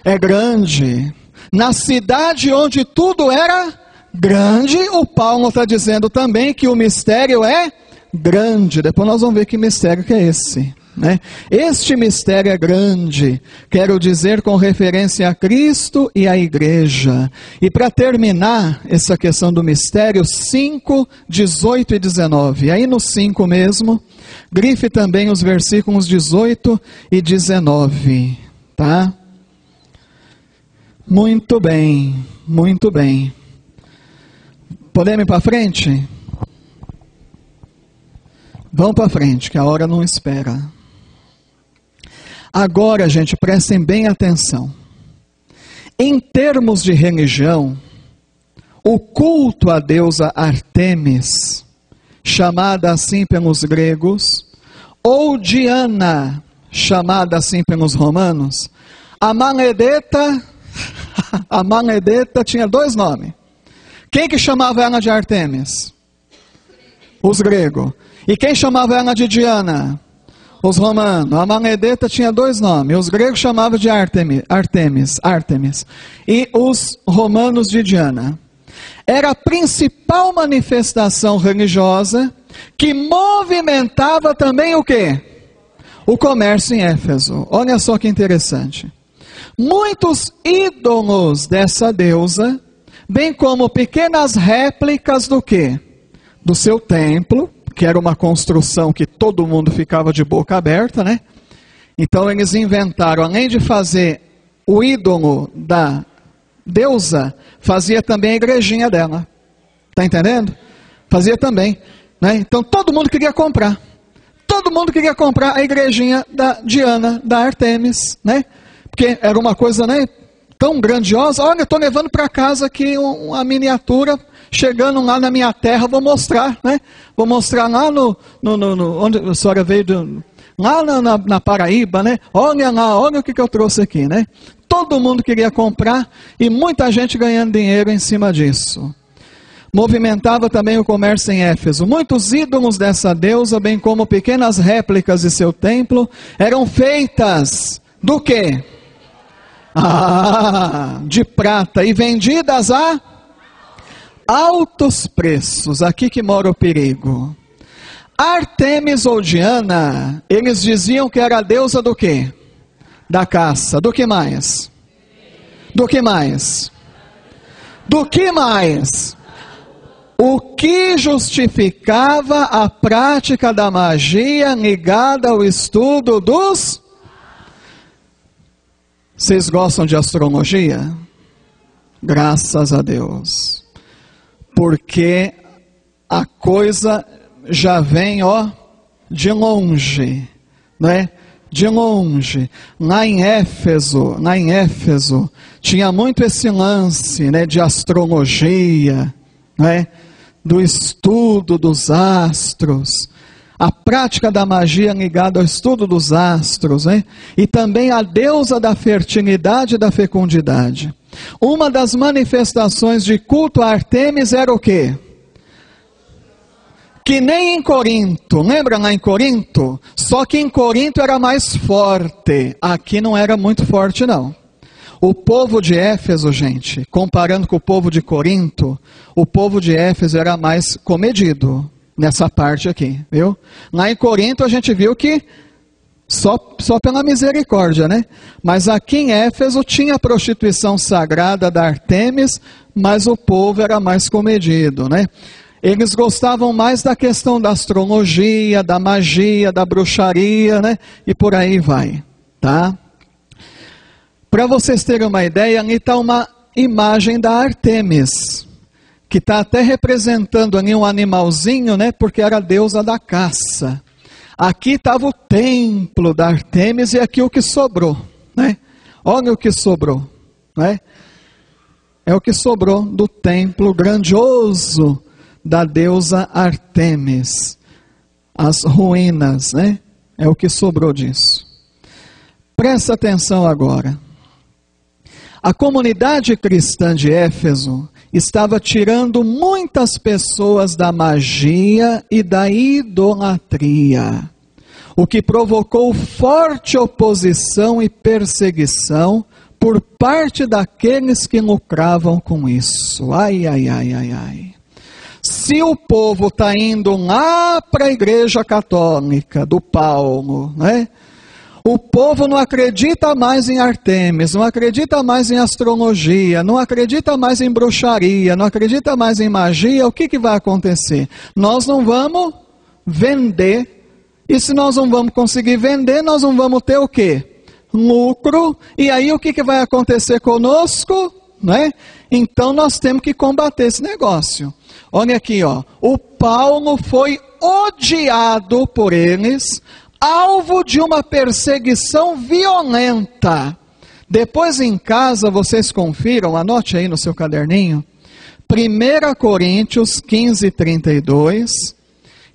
É grande. Na cidade onde tudo era grande, o Paulo está dizendo também que o mistério é grande. Depois nós vamos ver que mistério que é esse. Né? Este mistério é grande, quero dizer com referência a Cristo e à igreja. E para terminar essa questão do mistério, 5, 18 e 19, aí no 5 mesmo, grife também os versículos 18 e 19, tá? Muito bem, muito bem. Podemos ir para frente? Vamos para frente, que a hora não espera. Agora, gente, prestem bem atenção. Em termos de religião, o culto à deusa Artemis, chamada assim pelos gregos, ou Diana, chamada assim pelos romanos, a Maledeta tinha dois nomes. Quem que chamava ela de Artemis? Os gregos. E quem chamava ela de Diana? Os romanos, a Manedeta tinha 2 nomes, os gregos chamavam de Artemis, e os romanos de Diana. Era a principal manifestação religiosa que movimentava também o quê? O comércio em Éfeso. Olha só que interessante. Muitos ídolos dessa deusa, bem como pequenas réplicas do quê? Do seu templo, que era uma construção que todo mundo ficava de boca aberta, né? Então eles inventaram, além de fazer o ídolo da deusa, fazia também a igrejinha dela. Está entendendo? Fazia também, né? Então todo mundo queria comprar. Todo mundo queria comprar a igrejinha da Diana, da Artemis, né? Porque era uma coisa, né, tão grandiosa. Olha, eu estou levando para casa aqui uma miniatura, chegando lá na minha terra, vou mostrar, né? Vou mostrar lá onde a senhora veio, lá na Paraíba, né? Olha lá, olha o que eu trouxe aqui, né? Todo mundo queria comprar e muita gente ganhando dinheiro em cima disso. Movimentava também o comércio em Éfeso. Muitos ídolos dessa deusa, bem como pequenas réplicas de seu templo, eram feitas do quê? De prata, e vendidas a altos preços. Aqui que mora o perigo. Artemis ou Diana, eles diziam que era a deusa do quê? Da caça. Do que mais? Do que mais? Do que mais? O que justificava a prática da magia ligada ao estudo dos... Vocês gostam de astrologia? Graças a Deus. Porque a coisa já vem, de longe, né? De longe. Lá em Éfeso, tinha muito esse lance, né, de astrologia, né? Do estudo dos astros, a prática da magia ligada ao estudo dos astros, né? E também a deusa da fertilidade e da fecundidade. Uma das manifestações de culto a Artemis era o quê? Que nem em Corinto, lembra lá em Corinto? Só que em Corinto era mais forte, aqui não era muito forte não. O povo de Éfeso, gente, comparando com o povo de Corinto, o povo de Éfeso era mais comedido nessa parte aqui, viu? Lá em Corinto a gente viu que só pela misericórdia, né? Mas aqui em Éfeso tinha a prostituição sagrada da Artemis, mas o povo era mais comedido, né? Eles gostavam mais da questão da astrologia, da magia, da bruxaria, né? E por aí vai, tá? Para vocês terem uma ideia, ali está uma imagem da Artemis, que está até representando ali um animalzinho, né? Porque era a deusa da caça. Aqui estava o templo da Artemis e aqui o que sobrou, né? Olha o que sobrou, né? É o que sobrou do templo grandioso da deusa Artemis. As ruínas, né? É o que sobrou disso. Presta atenção agora. A comunidade cristã de Éfeso estava tirando muitas pessoas da magia e da idolatria, o que provocou forte oposição e perseguição por parte daqueles que lucravam com isso. Ai, ai, ai, ai, ai. Se o povo está indo lá para a igreja católica do Paulo, né? O povo não acredita mais em Artemis, não acredita mais em astrologia, não acredita mais em bruxaria, não acredita mais em magia. O que vai acontecer? Nós não vamos vender, e se nós não vamos conseguir vender, nós não vamos ter o quê? Lucro. E aí o que vai acontecer conosco? Né? Então nós temos que combater esse negócio. Olha aqui, o Paulo foi odiado por eles, alvo de uma perseguição violenta. Depois em casa vocês confiram, anote aí no seu caderninho, 1 Coríntios 15, 32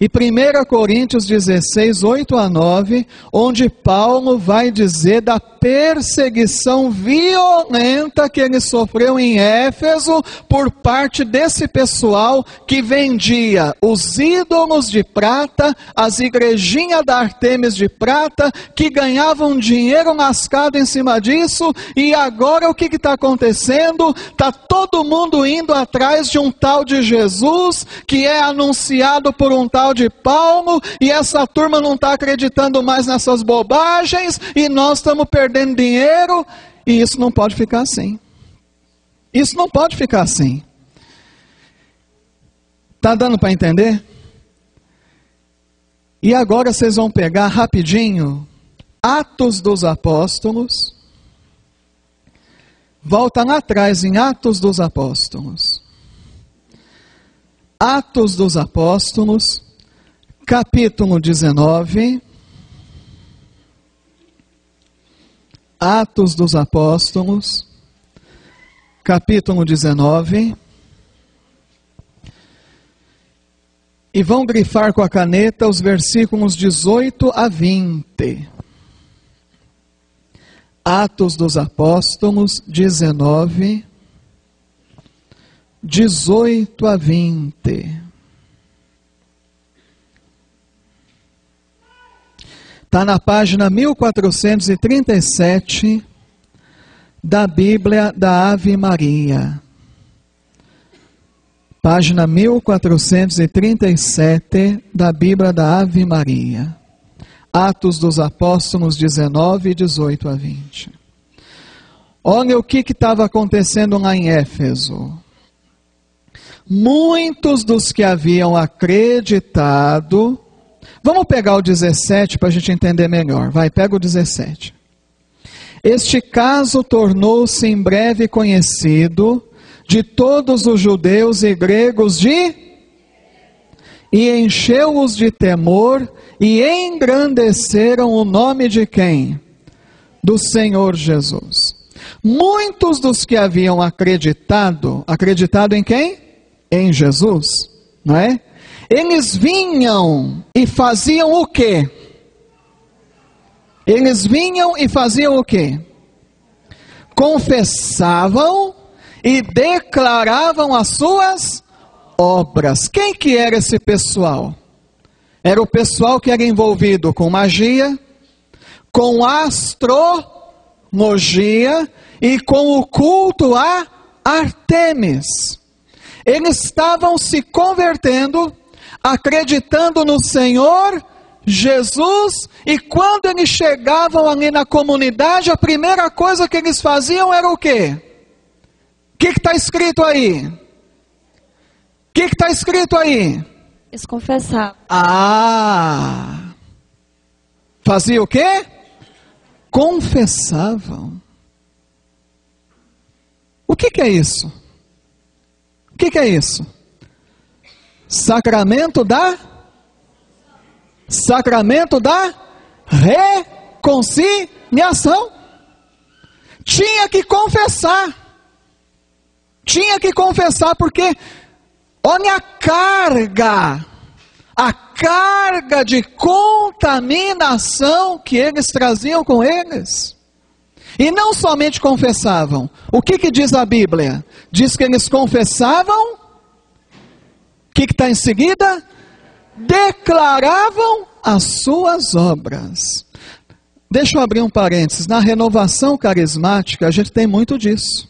e 1 Coríntios 16, 8 a 9, onde Paulo vai dizer da perseguição violenta que ele sofreu em Éfeso por parte desse pessoal que vendia os ídolos de prata, as igrejinhas da Artemis de prata, que ganhavam dinheiro lascado em cima disso. E agora o que está acontecendo? Está todo mundo indo atrás de um tal de Jesus, que é anunciado por um tal de Paulo, e essa turma não está acreditando mais nessas bobagens, e nós estamos perdendo dinheiro, e isso não pode ficar assim. Isso não pode ficar assim. Está dando para entender? E agora vocês vão pegar rapidinho Atos dos Apóstolos. Volta lá atrás em Atos dos Apóstolos. Atos dos Apóstolos, capítulo 19. Atos dos Apóstolos, capítulo 19. E vão grifar com a caneta os versículos 18 a 20. Atos dos Apóstolos 19, 18 a 20. Está na página 1437 da Bíblia da Ave Maria. Página 1437 da Bíblia da Ave Maria. Atos dos Apóstolos 19, 18 a 20. Olha o que estava acontecendo lá em Éfeso. Muitos dos que haviam acreditado. Vamos pegar o 17 para a gente entender melhor. Vai, pega o 17. Este caso tornou-se em breve conhecido de todos os judeus e gregos e encheu-os de temor e engrandeceram o nome de quem? Do Senhor Jesus. Muitos dos que haviam acreditado em quem? Em Jesus, não é? Eles vinham e faziam o quê? Eles vinham e faziam o quê? Confessavam e declaravam as suas obras. Quem que era esse pessoal? Era o pessoal que era envolvido com magia, com astrologia e com o culto a Artemis. Eles estavam se convertendo, acreditando no Senhor Jesus, e quando eles chegavam ali na comunidade, a primeira coisa que eles faziam era o quê? O que está escrito aí? O que está escrito aí? Eles confessavam. Fazia o quê? Confessavam. O que é isso? O que é isso? Sacramento da reconciliação. Tinha que confessar. Porque olha a carga de contaminação que eles traziam com eles. E não somente confessavam. O que diz a Bíblia? Diz que eles confessavam. O que está em seguida? Declaravam as suas obras. Deixa eu abrir um parênteses. Na renovação carismática, a gente tem muito disso.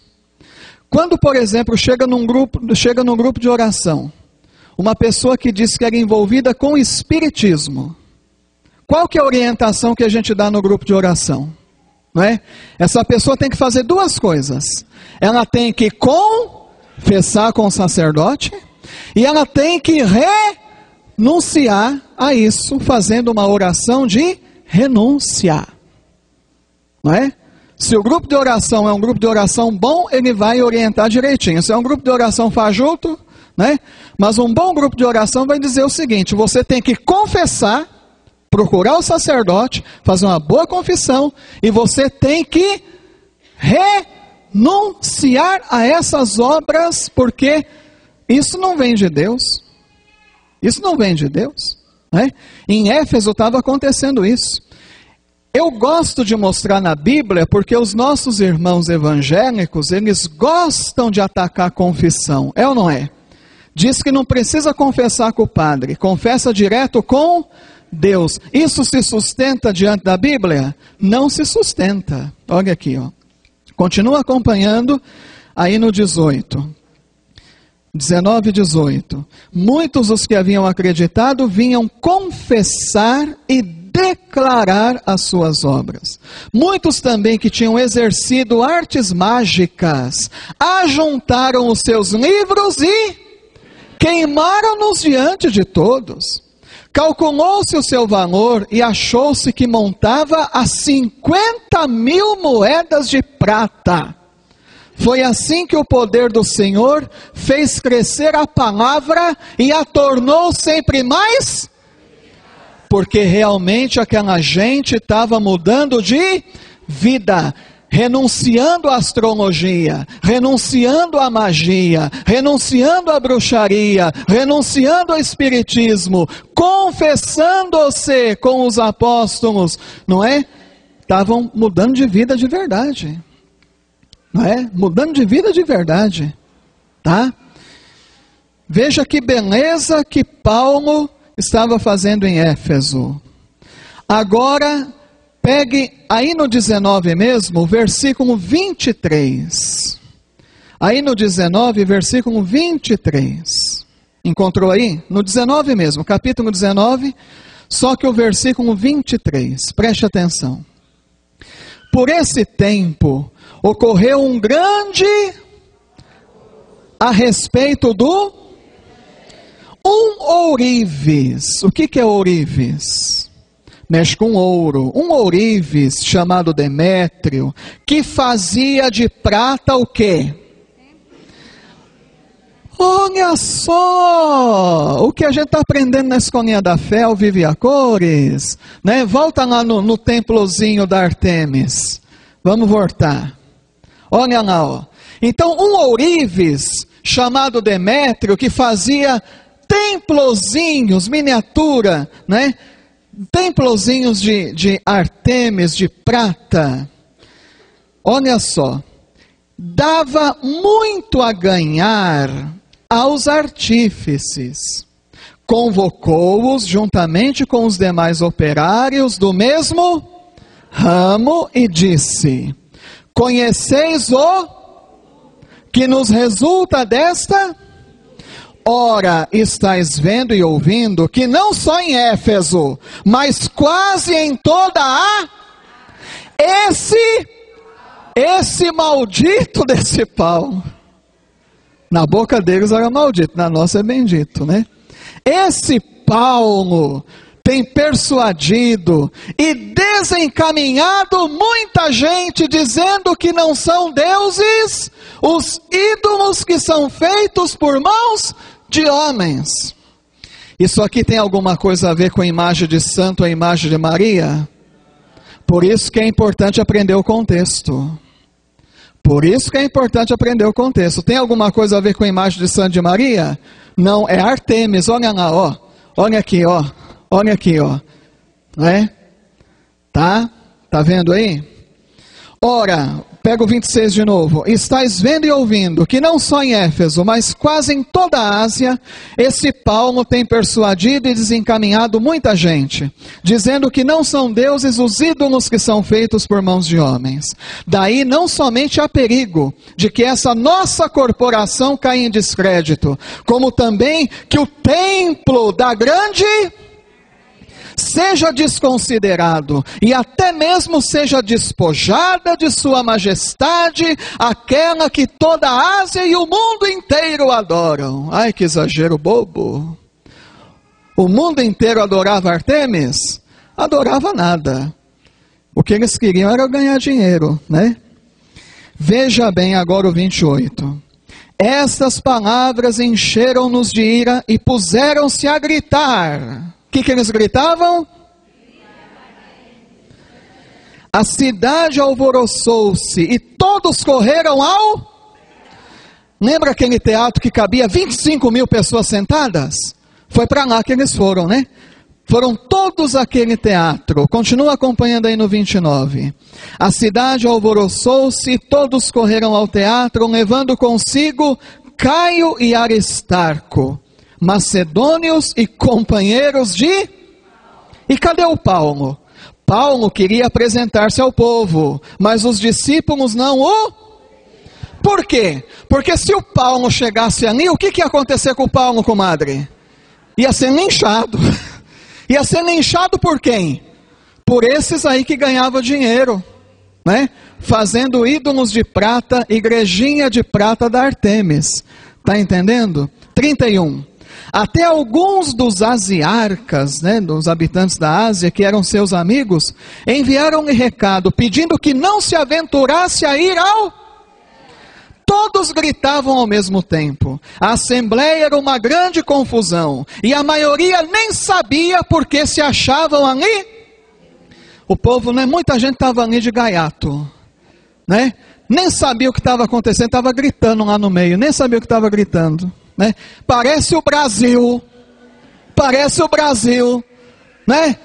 Quando, por exemplo, chega num grupo de oração, uma pessoa que diz que era envolvida com espiritismo, qual que é a orientação que a gente dá no grupo de oração? Não é? Essa pessoa tem que fazer duas coisas. Ela tem que confessar com o sacerdote e ela tem que renunciar a isso, fazendo uma oração de renúncia. Não é? Se o grupo de oração é um grupo de oração bom, ele vai orientar direitinho. Se é um grupo de oração fajuto, né? Mas um bom grupo de oração vai dizer o seguinte: você tem que confessar, procurar o sacerdote, fazer uma boa confissão, e você tem que renunciar a essas obras, porque isso não vem de Deus. Isso não vem de Deus, né? Em Éfeso estava acontecendo isso. Eu gosto de mostrar na Bíblia porque os nossos irmãos evangélicos, eles gostam de atacar a confissão, é ou não é? Diz que não precisa confessar com o padre, confessa direto com Deus. Isso se sustenta diante da Bíblia? Não se sustenta. Olha aqui, ó. Continua acompanhando aí no 18. 19 e 18. Muitos dos que haviam acreditado vinham confessar e declarar as suas obras. Muitos também que tinham exercido artes mágicas, ajuntaram os seus livros e queimaram-nos diante de todos. Calculou-se o seu valor e achou-se que montava a 50.000 moedas de prata. Foi assim que o poder do Senhor fez crescer a palavra e a tornou sempre mais, porque realmente aquela gente estava mudando de vida, renunciando à astrologia, renunciando à magia, renunciando à bruxaria, renunciando ao espiritismo, confessando-se com os apóstolos, não é? Estavam mudando de vida de verdade, não é? Mudando de vida de verdade, tá? Veja que beleza que Paulo estava fazendo em Éfeso. Agora, pegue aí no 19 mesmo, versículo 23. Aí no 19, versículo 23. Encontrou aí? No 19 mesmo, capítulo 19, só que o versículo 23. Preste atenção. Por esse tempo, ocorreu um grande a respeito do ourives. O que é ourives? Mexe com ouro. Um ourives chamado Demétrio, que fazia de prata o quê? Olha só, o que a gente está aprendendo na escolinha da fé, ao Vive a Cores, né? Volta lá no templozinho da Artemis. Vamos voltar. Olha lá, ó. Então, um ourives chamado Demétrio, que fazia templozinhos, miniatura, né? Templozinhos de Artemis, de prata. Olha só, dava muito a ganhar aos artífices. Convocou-os juntamente com os demais operários do mesmo ramo e disse: conheceis o que nos resulta desta? Ora, estáis vendo e ouvindo que não só em Éfeso, mas quase em toda a... Esse maldito desse Paulo, na boca deles era maldito, na nossa é bendito, né? Esse Paulo tem persuadido e desencaminhado muita gente, dizendo que não são deuses os ídolos que são feitos por mãos de homens. Isso aqui tem alguma coisa a ver com a imagem de santo, a imagem de Maria? Por isso que é importante aprender o contexto. Por isso que é importante aprender o contexto. Tem alguma coisa a ver com a imagem de santo de Maria? Não, é Artemis, olha lá, ó. Olha aqui, ó. Olha aqui, ó. Né? Tá? Tá vendo aí? Ora, pega o 26 de novo. Estais vendo e ouvindo que não só em Éfeso, mas quase em toda a Ásia, esse Paulo tem persuadido e desencaminhado muita gente, dizendo que não são deuses os ídolos que são feitos por mãos de homens. Daí não somente há perigo de que essa nossa corporação caia em descrédito, como também que o templo da grande seja desconsiderado, e até mesmo seja despojada de sua majestade, aquela que toda a Ásia e o mundo inteiro adoram. Ai, que exagero bobo. O mundo inteiro adorava Artemis? Adorava nada. O que eles queriam era ganhar dinheiro, né? Veja bem agora o 28. Estas palavras encheram-nos de ira e puseram-se a gritar. O que eles gritavam? A cidade alvoroçou-se e todos correram ao... Lembra aquele teatro que cabia 25.000 pessoas sentadas? Foi para lá que eles foram, né? Foram todos àquele teatro. Continua acompanhando aí no 29. A cidade alvoroçou-se e todos correram ao teatro, levando consigo Caio e Aristarco, macedônios e companheiros de... E cadê o Paulo? Paulo queria apresentar-se ao povo, mas os discípulos não o... Por quê? Porque se o Paulo chegasse ali, o que ia acontecer com o Paulo, comadre? Ia ser linchado. Ia ser linchado por quem? Por esses aí que ganhavam dinheiro, né? Fazendo ídolos de prata, igrejinha de prata da Artemis. Está entendendo? 31. Até alguns dos asiarcas, né, dos habitantes da Ásia, que eram seus amigos, enviaram-lhe recado, pedindo que não se aventurasse a ir ao... Todos gritavam ao mesmo tempo. A assembleia era uma grande confusão. E a maioria nem sabia por que se achavam ali. O povo, né? Muita gente estava ali de gaiato, né? Nem sabia o que estava acontecendo, estava gritando lá no meio. Nem sabia o que estava gritando, né? Parece o Brasil. Parece o Brasil, né?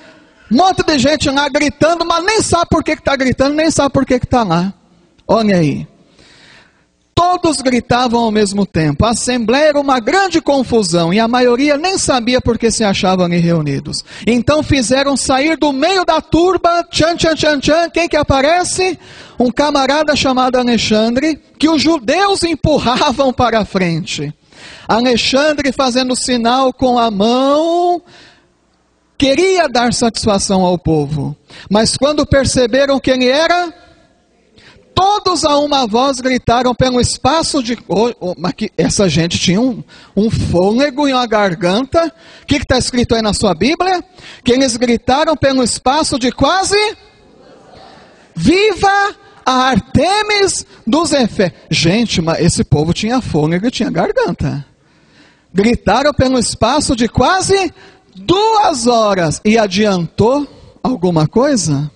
Um monte de gente lá gritando, mas nem sabe por que está gritando, nem sabe por que está lá. Olha aí. Todos gritavam ao mesmo tempo. A assembleia era uma grande confusão e a maioria nem sabia por que se achavam ali reunidos. Então fizeram sair do meio da turba, tchan, tchan, tchan, tchan, quem que aparece? Um camarada chamado Alexandre, que os judeus empurravam para a frente. Alexandre, fazendo sinal com a mão, queria dar satisfação ao povo. Mas quando perceberam que ele era... Todos a uma voz gritaram pelo espaço de... essa gente tinha um fôlego e uma garganta. O que está escrito aí na sua Bíblia? Que eles gritaram pelo espaço de quase... Viva a Artemis dos Efésios. Gente, mas esse povo tinha fôlego e tinha garganta. Gritaram pelo espaço de quase 2 horas. E adiantou alguma coisa?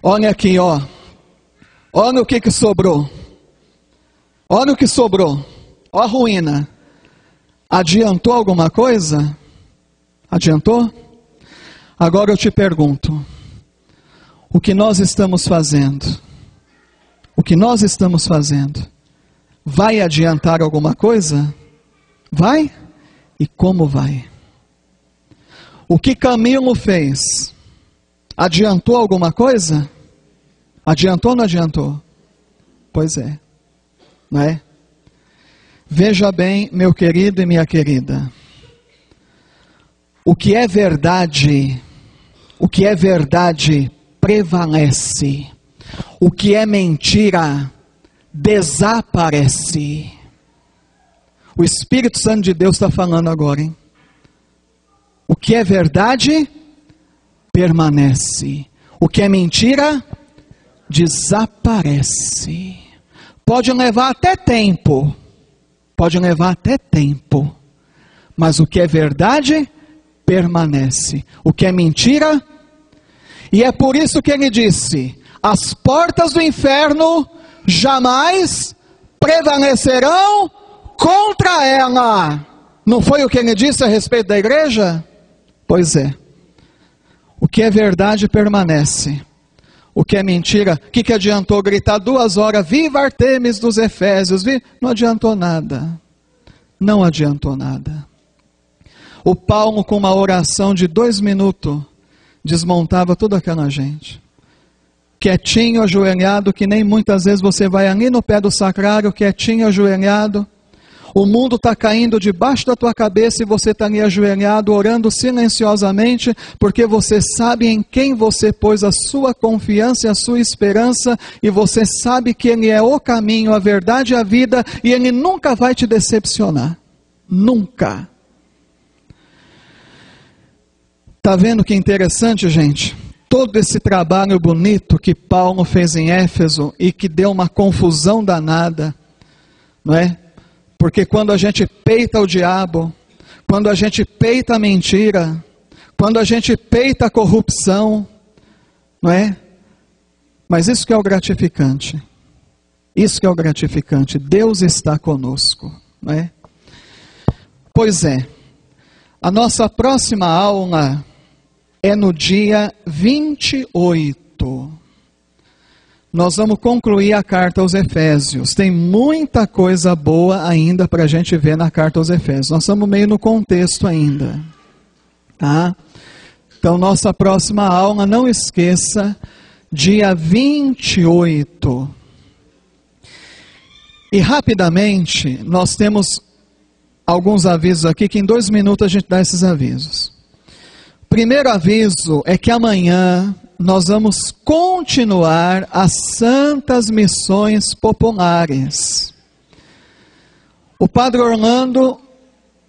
Olha aqui, ó. Olha o que sobrou. Olha o que sobrou. Olha a ruína. Adiantou alguma coisa? Adiantou? Agora eu te pergunto. O que nós estamos fazendo? O que nós estamos fazendo? Vai adiantar alguma coisa? Vai? E como vai? O que Camilo fez? Adiantou alguma coisa? Adiantou ou não adiantou? Pois é, não é? Veja bem, meu querido e minha querida. O que é verdade prevalece. O que é mentira desaparece. O Espírito Santo de Deus está falando agora, hein? O que é verdade permanece. O que é mentira desaparece. Pode levar até tempo. Mas o que é verdade permanece. O que é mentira... E é por isso que ele disse: as portas do inferno jamais prevalecerão contra ela. Não foi o que ele disse a respeito da igreja? Pois é. O que é verdade permanece. O que é mentira, o que adiantou gritar 2 horas, viva Artemis dos Efésios? Não adiantou nada. Não adiantou nada. O Paulo, com uma oração de 2 minutos, desmontava toda aquela gente. Quietinho, ajoelhado, que nem muitas vezes você vai ali no pé do sacrário, quietinho, ajoelhado. O mundo está caindo debaixo da tua cabeça e você está ali ajoelhado, orando silenciosamente, porque você sabe em quem você pôs a sua confiança e a sua esperança, e você sabe que Ele é o caminho, a verdade e a vida, e Ele nunca vai te decepcionar. Nunca. Está vendo que interessante, gente? Todo esse trabalho bonito que Paulo fez em Éfeso e que deu uma confusão danada, não é? Porque quando a gente peita o diabo, quando a gente peita a mentira, quando a gente peita a corrupção, não é? Mas isso que é o gratificante. Isso que é o gratificante. Deus está conosco, não é? Pois é. A nossa próxima aula é no dia 28. Nós vamos concluir a carta aos Efésios. Tem muita coisa boa ainda para a gente ver na carta aos Efésios. Nós estamos meio no contexto ainda. Tá? Então, nossa próxima aula, não esqueça, dia 28. E rapidamente, nós temos alguns avisos aqui, que em 2 minutos a gente dá esses avisos. Primeiro aviso é que amanhã nós vamos continuar as Santas Missões Populares. O Padre Orlando,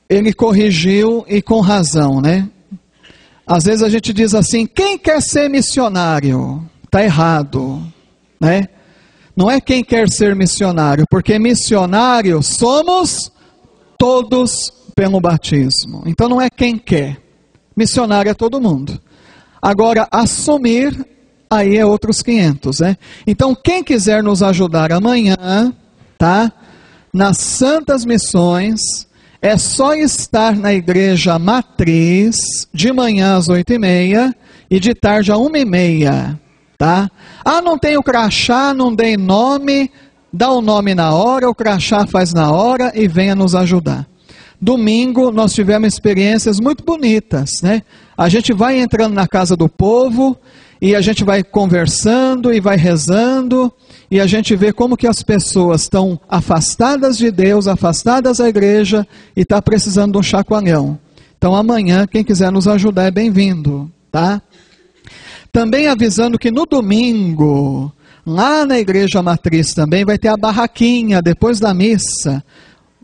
ele corrigiu, e com razão, né? Às vezes a gente diz assim, quem quer ser missionário? Está errado, né? Não é quem quer ser missionário, porque missionário somos todos pelo batismo. Então não é quem quer. Missionário é todo mundo. Agora, assumir, aí é outros 500, né? Então, quem quiser nos ajudar amanhã, tá? Nas Santas Missões, é só estar na igreja matriz, de manhã às 8h30 e de tarde às 1h30, tá? Ah, não tenho crachá, não dei nome, dá o nome na hora, o crachá faz na hora e venha nos ajudar. Domingo nós tivemos experiências muito bonitas, né? A gente vai entrando na casa do povo e a gente vai conversando e vai rezando e a gente vê como que as pessoas estão afastadas de Deus, afastadas da igreja e está precisando de um chacoalhão. Então amanhã, quem quiser nos ajudar é bem-vindo, tá? Também avisando que no domingo, lá na igreja matriz também vai ter a barraquinha depois da missa,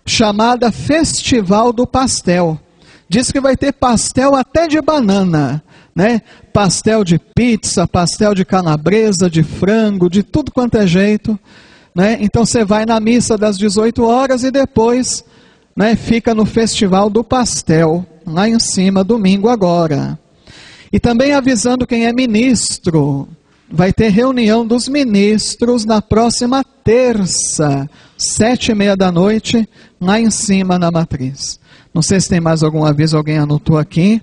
chamada Festival do Pastel. Diz que vai ter pastel até de banana, né? Pastel de pizza, pastel de calabresa, de frango, de tudo quanto é jeito, né? Então você vai na missa das 18 horas e depois, né, fica no Festival do Pastel, lá em cima, domingo agora. E também avisando quem é ministro, vai ter reunião dos ministros na próxima terça, 7h30 da noite, lá em cima na matriz. Não sei se tem mais algum aviso, alguém anotou aqui.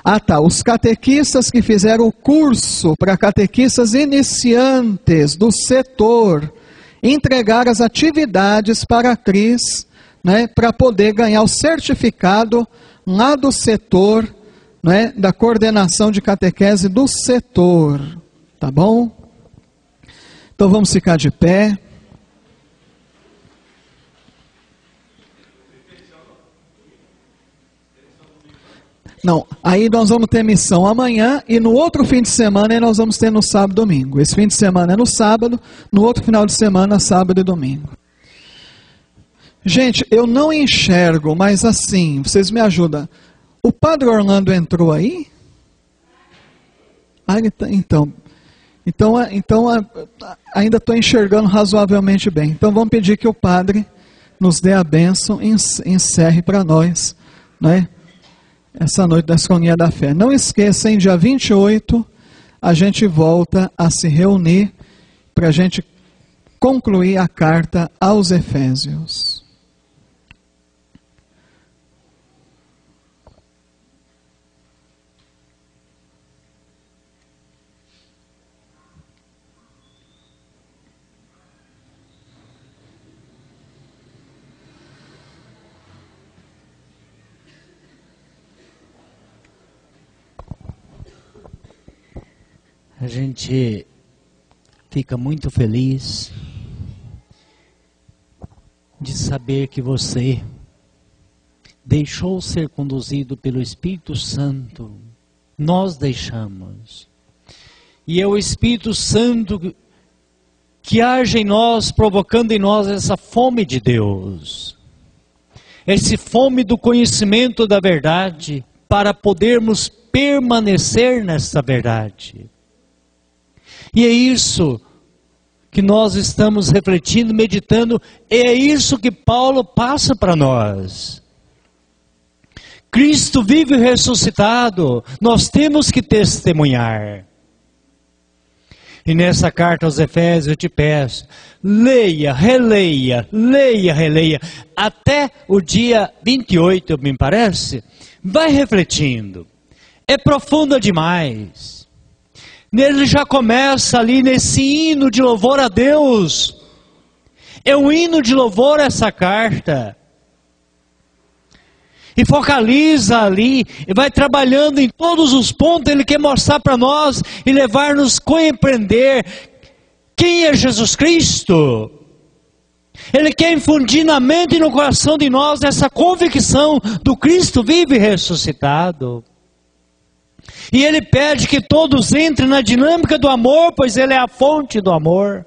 Ah tá, os catequistas que fizeram o curso para catequistas iniciantes do setor, entregaram as atividades para a Cris, né, para poder ganhar o certificado lá do setor, né, da coordenação de catequese do setor. Tá bom? Então vamos ficar de pé. Não, aí nós vamos ter missão amanhã e no outro fim de semana nós vamos ter no sábado e domingo. Esse fim de semana é no sábado, no outro final de semana, sábado e domingo. Gente, eu não enxergo, mas assim, vocês me ajudam. O Padre Orlando entrou aí? Ah, ele tá, então ainda estou enxergando razoavelmente bem. Então vamos pedir que o Padre nos dê a bênção e encerre para nós, né, essa noite da Escolinha da Fé. Não esqueçam, dia 28, a gente volta a se reunir para a gente concluir a carta aos Efésios. A gente fica muito feliz de saber que você deixou ser conduzido pelo Espírito Santo. Nós deixamos. E é o Espírito Santo que age em nós, provocando em nós essa fome de Deus. Essa fome do conhecimento da verdade, para podermos permanecer nessa verdade. E é isso que nós estamos refletindo, meditando, é isso que Paulo passa para nós. Cristo vive ressuscitado, nós temos que testemunhar. E nessa carta aos Efésios eu te peço, leia, releia, até o dia 28, me parece, vai refletindo. É profunda demais. Ele já começa ali nesse hino de louvor a Deus. É um hino de louvor essa carta. E focaliza ali, e vai trabalhando em todos os pontos. Ele quer mostrar para nós e levar-nos a compreender quem é Jesus Cristo. Ele quer infundir na mente e no coração de nós essa convicção do Cristo vivo e ressuscitado. E ele pede que todos entrem na dinâmica do amor, pois ele é a fonte do amor.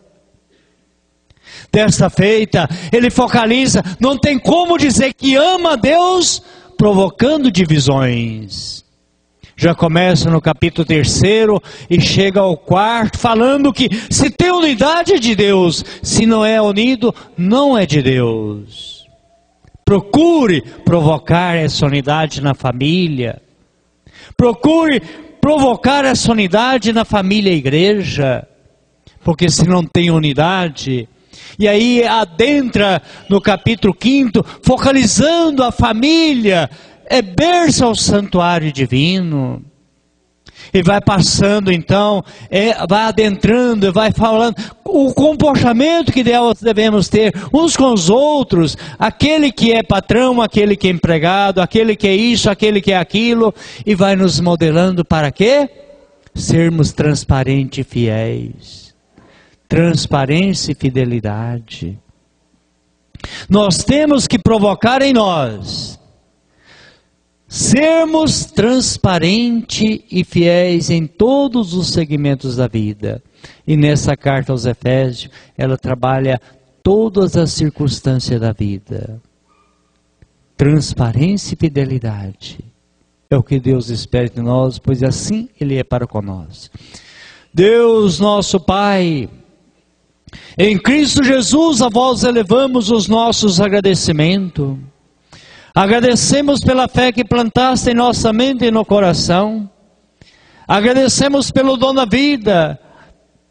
Desta feita, ele focaliza, não tem como dizer que ama a Deus provocando divisões. Já começa no capítulo 3º e chega ao 4º, falando que se tem unidade é de Deus, se não é unido, não é de Deus. Procure provocar essa unidade na família. Procure provocar essa unidade na família e igreja. Porque se não tem unidade... E aí adentra no capítulo 5º, focalizando a família, é berço ao santuário divino. E vai passando então, vai adentrando, vai falando o comportamento que devemos ter uns com os outros. Aquele que é patrão, aquele que é empregado, aquele que é isso, aquele que é aquilo. E vai nos modelando para quê? Sermos transparentes e fiéis. Transparência e fidelidade. Nós temos que provocar em nós sermos transparentes e fiéis em todos os segmentos da vida. E nessa carta aos Efésios, ela trabalha todas as circunstâncias da vida. Transparência e fidelidade é o que Deus espera de nós, pois assim Ele é para conosco. Deus nosso Pai, em Cristo Jesus, a vós elevamos os nossos agradecimentos. Agradecemos pela fé que plantaste em nossa mente e no coração. Agradecemos pelo dom da vida.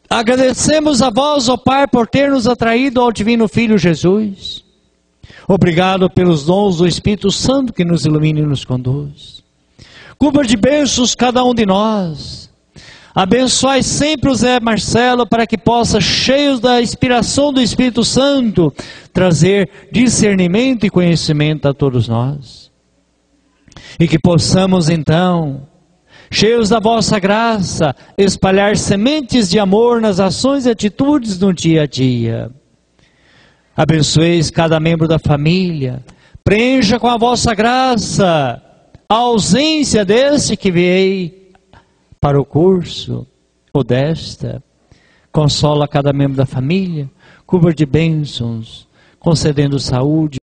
Agradecemos a vós, ó Pai, por ter nos atraído ao Divino Filho Jesus. Obrigado pelos dons do Espírito Santo que nos ilumina e nos conduz. Cubra de bênçãos cada um de nós. Abençoai sempre o Zé Marcelo para que possa, cheios da inspiração do Espírito Santo, trazer discernimento e conhecimento a todos nós. E que possamos então, cheios da vossa graça, espalhar sementes de amor nas ações e atitudes do dia a dia. Abençoeis cada membro da família, preencha com a vossa graça a ausência desse que veio para o curso, ou desta. Consola cada membro da família, cubra de bênçãos, concedendo saúde,